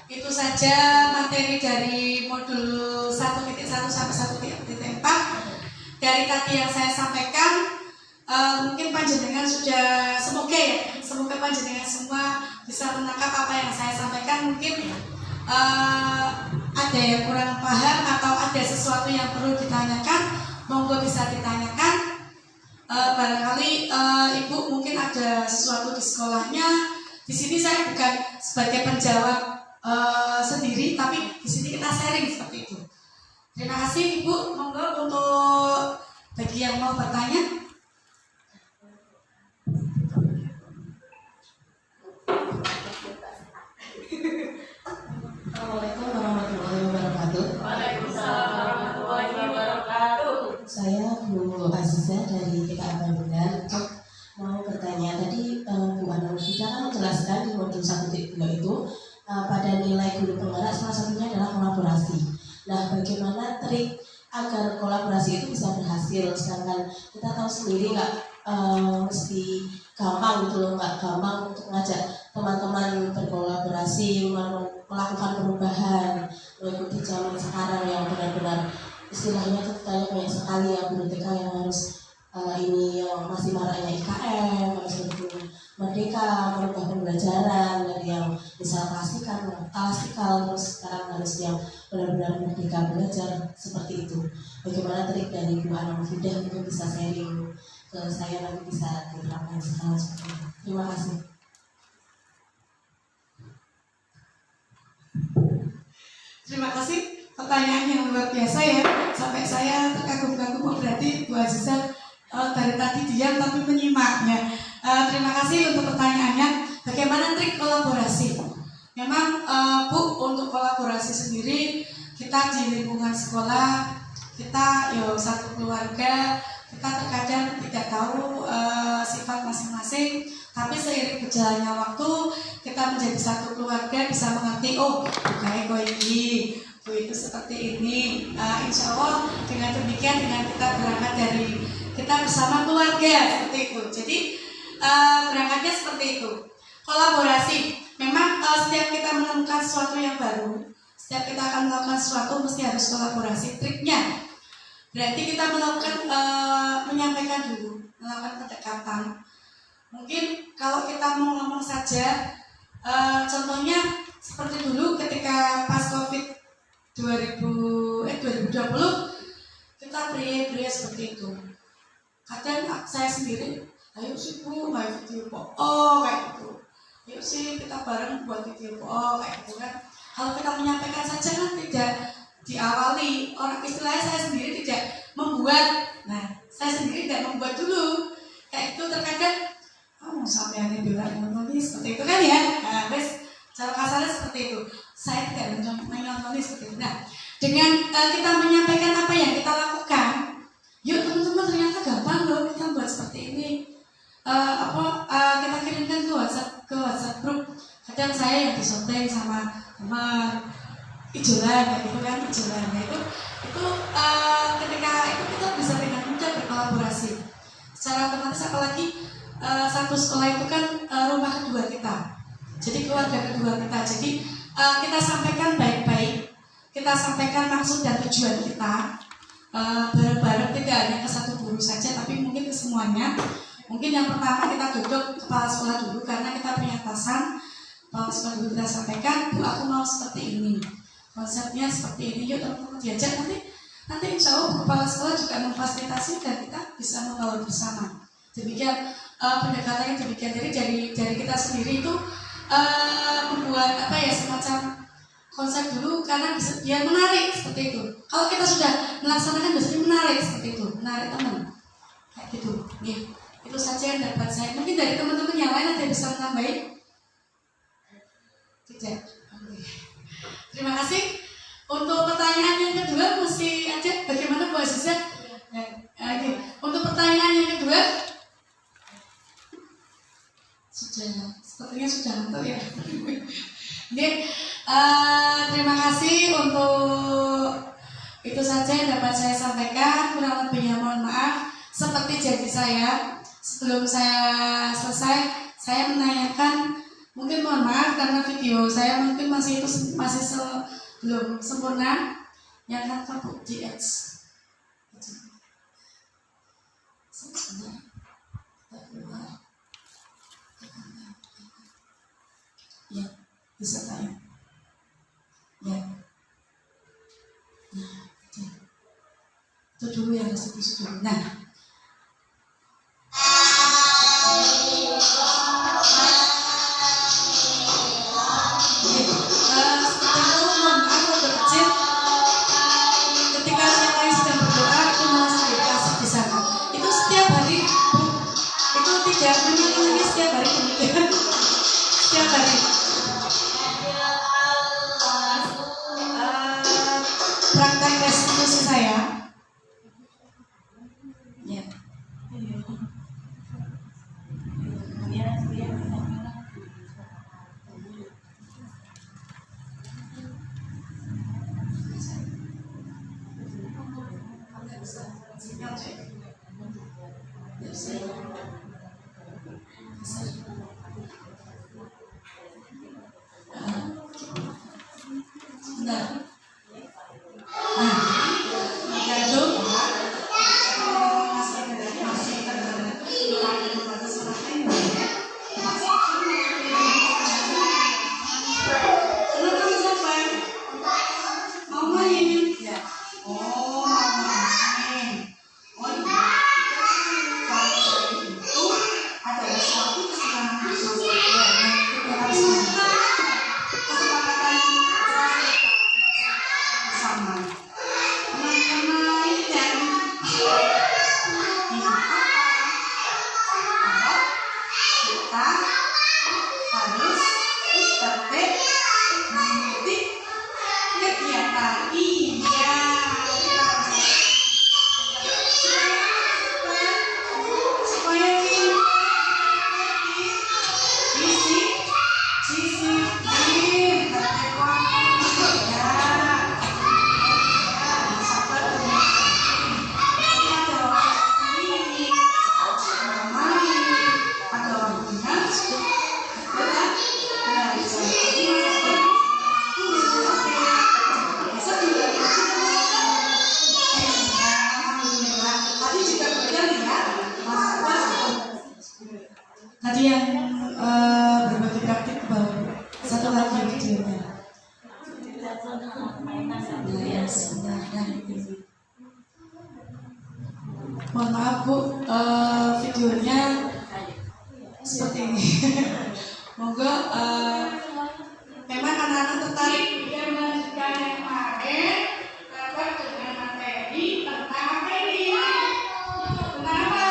Itu saja materi dari modul 1.1 sampai 1.4. Dari tadi yang saya sampaikan, mungkin panjenengan sudah, semoga panjenengan semua bisa menangkap apa yang saya sampaikan. Mungkin ada yang kurang paham atau ada sesuatu yang perlu ditanyakan, monggo bisa ditanyakan. Barangkali Ibu mungkin ada sesuatu di sekolahnya. Di sini saya bukan sebagai penjawab sendiri, tapi di sini kita sharing seperti itu. Terima kasih Ibu. Monggo untuk bagi yang mau bertanya. Assalamualaikum warahmatullahi wabarakatuh. Waalaikumsalam warahmatullahi wabarakatuh. Saya Bu Aziza dari TKA Bandungan. Mau bertanya, tadi Bu Ana sudah kan menjelaskan di modul 1.2 itu pada nilai guru penggerak salah satunya adalah kolaborasi. Nah, bagaimana trik agar kolaborasi itu bisa berhasil? Sedangkan kita tahu sendiri nggak mesti gampang gitu loh, nggak gampang untuk ngajak teman-teman berkolaborasi, melakukan perubahan, mengikuti zaman sekarang yang benar-benar istilahnya ceritanya banyak sekali ya guru TK yang harus ini yang masih maraknya IKM, harus berburu merdeka, merubah pembelajaran dari yang misal klasikal, terus sekarang harus yang benar-benar merdeka belajar seperti itu. Bagaimana trik dari Bu Ana Mufidah untuk bisa sharing ke saya nanti bisa diterapkan sekarang seperti itu. Terima kasih. Terima kasih, pertanyaan yang luar biasa ya. Sampai saya terkagum-kagum, berarti Bu Aziza dari tadi diam tapi menyimaknya. Terima kasih untuk pertanyaannya. Bagaimana trik kolaborasi? Memang Bu, untuk kolaborasi sendiri kita di lingkungan sekolah, kita satu keluarga, kita terkadang tidak tahu sifat masing-masing. Tapi seiring berjalannya waktu, kita menjadi satu keluarga, bisa mengerti, oh kayak ini, Bu itu seperti ini. Insya Allah dengan demikian, dengan kita berangkat dari kita bersama keluarga seperti itu. Jadi berangkatnya seperti itu. Kolaborasi. Memang setiap kita menemukan sesuatu yang baru, setiap kita akan melakukan sesuatu mesti harus kolaborasi. Triknya berarti kita melakukan menyampaikan dulu, melakukan pendekatan. Mungkin kalau kita mau ngomong saja, contohnya seperti dulu ketika pas COVID 2020, kita pria seperti itu. Kadang saya sendiri, ayo sih Bu, main video kayak gitu. Yuk sih kita bareng buat video kayak gitu kan. Kalau kita menyampaikan saja kan tidak diawali, orang istilahnya saya sendiri tidak membuat. Nah, saya sendiri tidak membuat dulu. Kayak itu terkadang sampai yang bilang nulis seperti itu kan ya. Nah, cara kasarnya seperti itu. Saya tidak menonton seperti itu. Nah, dengan kita menyampaikan apa yang kita lakukan, yuk teman-teman ternyata gampang loh kita buat seperti ini. Kita kirimkan ke WhatsApp grup. Kadang saya yang disonteng sama ijolan kayak gitu kan, ijolan. Nah, itu ketika itu kita bisa dengan mudah berkolaborasi secara otomatis, apalagi satu sekolah itu kan rumah kedua kita, jadi keluarga kedua kita. Jadi kita sampaikan baik-baik, kita sampaikan maksud dan tujuan kita bareng-bareng, tidak hanya ke satu guru saja, tapi mungkin ke semuanya. Mungkin yang pertama kita duduk kepala sekolah dulu, karena kita punya atasan. Kepala sekolah dulu kita sampaikan, Bu aku mau seperti ini, konsepnya seperti ini, yuk teman-teman diajak. Nanti insya Allah kepala sekolah juga memfasilitasi dan kita bisa membawa bersama. Demikian pendekatannya demikian. Jadi dari kita sendiri itu membuat semacam konsep dulu, karena bisa biar menarik seperti itu. Kalau kita sudah melaksanakan biasanya menarik seperti itu, menarik teman kayak gitu. Nih, itu saja yang dapat saya. Mungkin dari teman-teman yang lain ada yang bisa menambahin? Tidak. Terima kasih. Untuk pertanyaan yang kedua mesti ada bagaimana Bu Aziza? Untuk pertanyaan yang kedua sepertinya sudah nonton ya. Terima kasih untuk itu saja yang dapat saya sampaikan. Kurang lebihnya mohon maaf. Seperti janji saya, sebelum saya selesai, saya menanyakan, mungkin mohon maaf karena video saya mungkin masih belum sempurna. Yang kata Bu GX ya, bisa tanya ya. Nah, itu dulu yang disebut dulu. Nah, Sebentar. Nah, itu tadi yang berbagi praktik ke bawah. Satu lagi videonya. Ya, sebentar. Mohon maaf Bu, videonya seperti ini. Moga memang anak-anak tertarik yang melanjutkan yang kemarin dapat dengan materi tentang materi. Kenapa?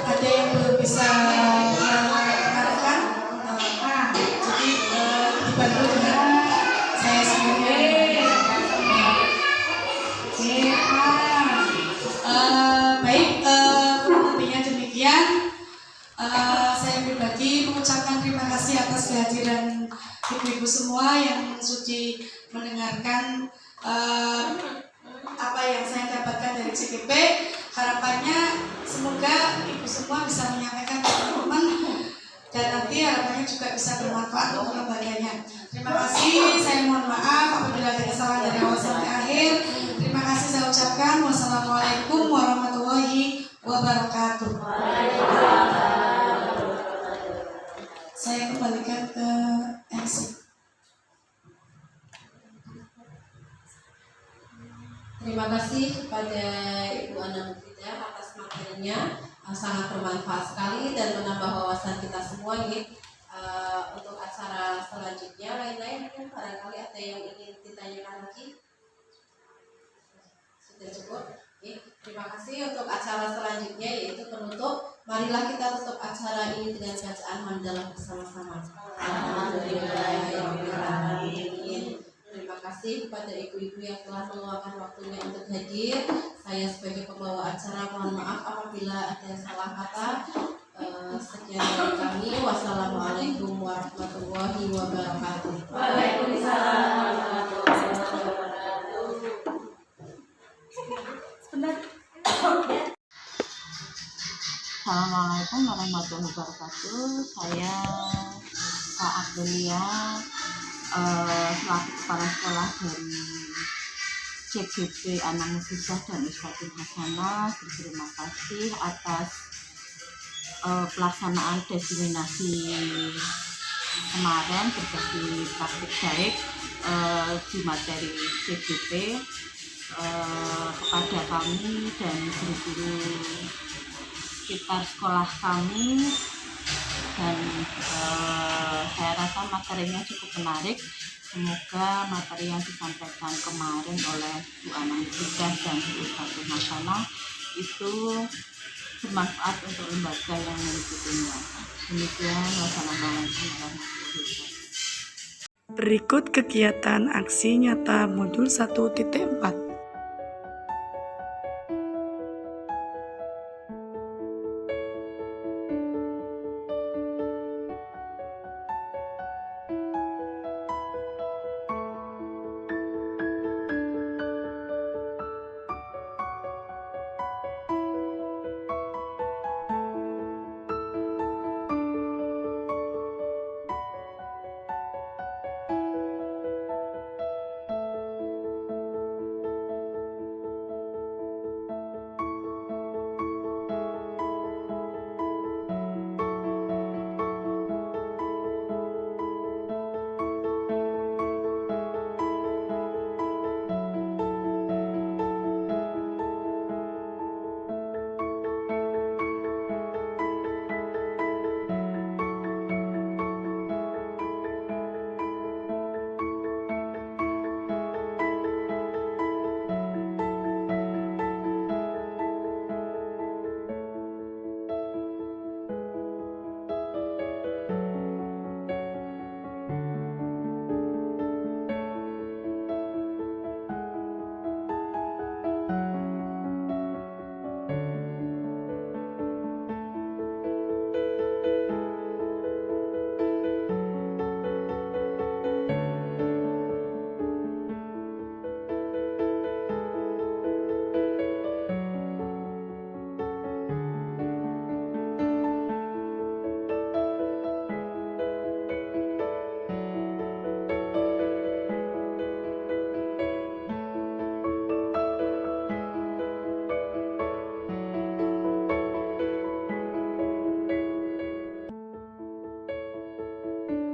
Ada yang belum bisa mengatakan, jadi dibantu dengan saya sendiri. Baik, kurang lebihnya demikian. Saya pribadi mengucapkan terima kasih atas kehadiran ibu-ibu semua yang sudi mendengarkan apa yang saya dapatkan dari CGP. Harapannya semoga ibu semua bisa menyampaikan ke teman-teman dan nanti harapannya juga bisa bermanfaat untuk lembaganya. Terima kasih, saya mohon maaf apabila ada kesalahan dari awal sampai akhir. Terima kasih saya ucapkan. Wassalamualaikum warahmatullahi wabarakatuh. Saya kembalikan ke MC. Terima kasih kepada Ibu Ana Mufidah atas materinya, sangat bermanfaat sekali dan menambah wawasan kita semua nih. Untuk acara selanjutnya lain-lain mungkin barangkali ada yang ingin ditanyakan lagi. Sudah cukup. Terima kasih. Untuk acara selanjutnya yaitu penutup. Marilah kita tutup acara ini dengan bacaan hamdalah bersama-sama. Alhamdulillahirobbilalamin. Terima kasih kepada ibu-ibu yang telah meluangkan waktunya untuk hadir. Saya sebagai pembawa acara mohon maaf apabila ada salah kata. Sekian dari kami. Wassalamualaikum warahmatullahi wabarakatuh. Waalaikumsalam warahmatullahi wabarakatuh. Assalamualaikum warahmatullahi wabarakatuh. Saya Kak Abdelia, selaku kepala sekolah dari CGP Ana Mufidah dan Uswatun Hasanah, berterima kasih atas pelaksanaan diseminasi kemarin berbagi praktik baik di materi CGP kepada kami dan guru-guru sekitar sekolah kami. dan saya rasa materinya cukup menarik. Semoga materi yang disampaikan kemarin oleh Bu Anang Sidah dan Bu Fatul Masalah itu bermanfaat untuk lembaga yang mengikutinya. Demikian, wassalamualaikum warahmatullahi wabarakatuh. Berikut kegiatan aksi nyata modul 1.4.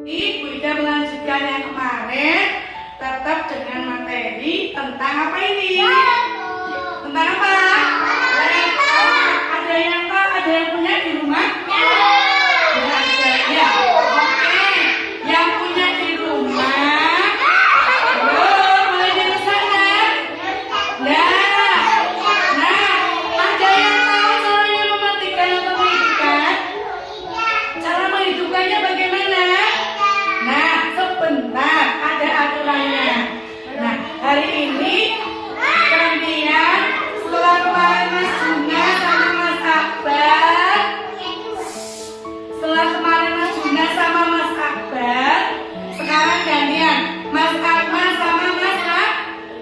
Bu Ida melanjutkan yang kemarin, tetap dengan materi tentang apa ini? Tentang apa? Ada yang tahu? Ada yang punya di rumah? Ada. Ya. Oke. Yang punya di rumah, boleh dirusakan? Nah, ada yang tahu caranya mematikan atau menghidupkan? Cara menghidupkannya bagaimana? Nah, sebentar, ada aturannya. Nah, hari ini kalian setelah kemarin Mas Juna sama Mas Akbar, sekarang gantian Mas Akbar sama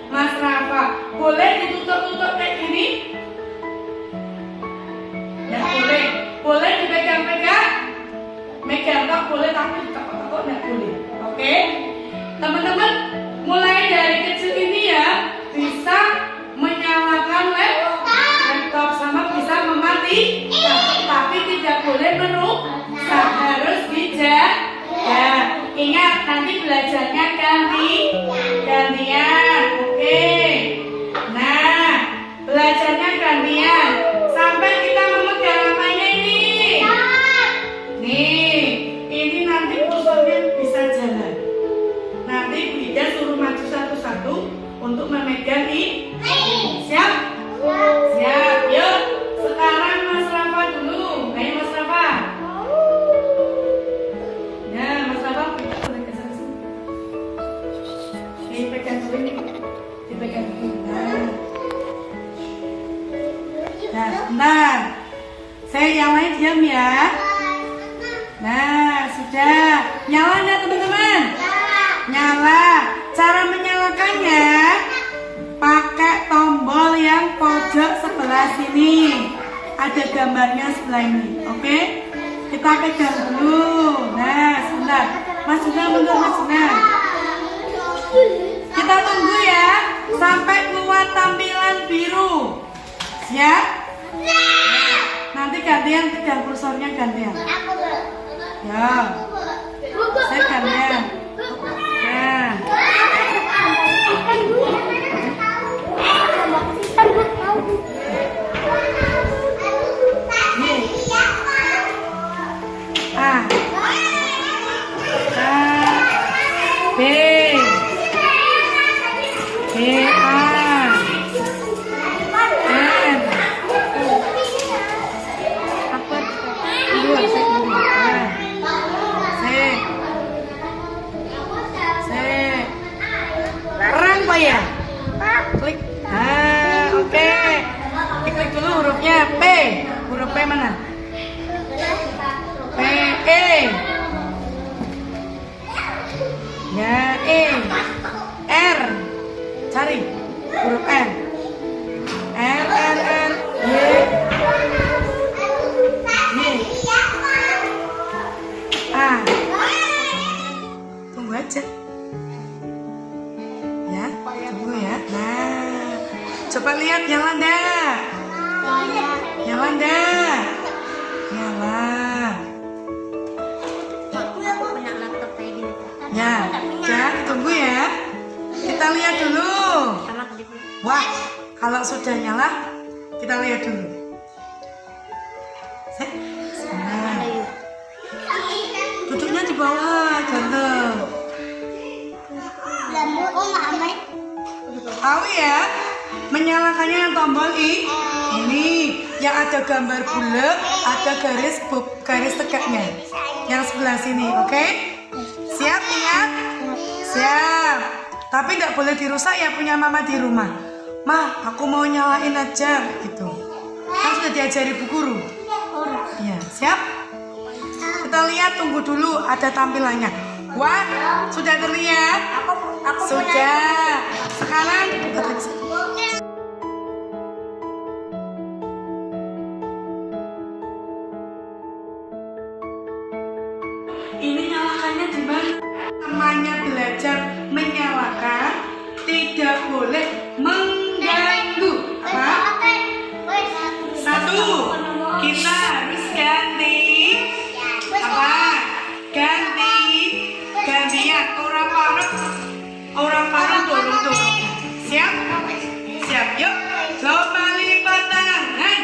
Mas Rafa. Boleh ditutup-tutup kayak gini? Ya boleh. Boleh dipegang-pegang? Megang tak boleh, tapi ditekuk-tekuk nggak boleh. Oke? Teman-teman, mulai dari kecil ini ya bisa menyalakan laptop sama bisa mematikan, tapi tidak boleh merusak, harus dijaga. Ingat, nanti belajarnya gantian. Oke? Nah, belajarnya gantian sampai kita memegang apanya ini. Nih, ini nanti kursornya bisa jalan. Nanti Bu Ida suruh maju satu-satu untuk memegang ini. Siap? Siap. Yuk, sekarang Mas Rafa dulu. Ayo Mas Rafa. Ya, Mas Rafa kita boleh ke sana. Dipegang dulu ini. Dipegang dulu. Nah, sebentar. Saya yang lain diam ya. Nah, sudah. Nyala nggak teman-teman? Nyala. Cara menyalakannya pakai tombol yang pojok sebelah sini. Ada gambarnya sebelah ini. Oke? Kita pegang dulu. Nah, sebentar. Mas Juna mundur, Mas Juna. Kita tunggu ya sampai keluar tampilan biru. Siap? Nanti gantian pegang kursornya gantian. Ya. Saya gantian. Ya. Nih. B A N apa dua C perang Pak ya klik oke. Diklik dulu hurufnya P. Huruf P mana? P E ya E R cari huruf N R R R Y A tunggu aja ya, tunggu ya. Nah, coba lihat nyala enggak? Nyala enggak? Nyala. Ya, jangan tunggu ya. Kita lihat dulu. Wah, kalau sudah nyala, kita lihat dulu. Nah, duduknya di bawah, ganteng. Tahu ya, menyalakannya yang tombol ini yang ada gambar bulat, ada garis tegaknya yang sebelah sini, oke? Siap ingat? Siap. Tapi tidak boleh dirusak ya punya mama di rumah. Ma, aku mau nyalain aja gitu. Kan sudah diajari Bu Guru. Iya, siap? Kita lihat, tunggu dulu ada tampilannya. Wah, sudah terlihat? Sudah. Sekarang ini nyalakannya di mana? Namanya belajar menyalakan, tidak boleh mengganggu. Apa? Satu, kita harus ganti apa? Gantian orang parut turun. Siap? Siap, yuk. Coba lipat tangan.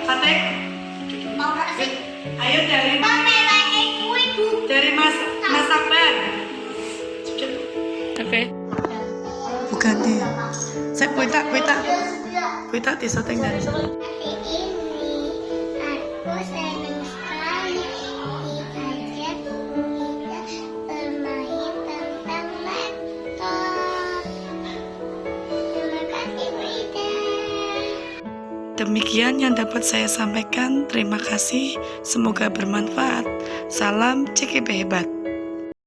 Patek. Ayo dari Mas Akbar. Oke. Bukan dia. Saya kuita disetting dari sana. Demikian yang dapat saya sampaikan. Terima kasih. Semoga bermanfaat. Salam CKB hebat.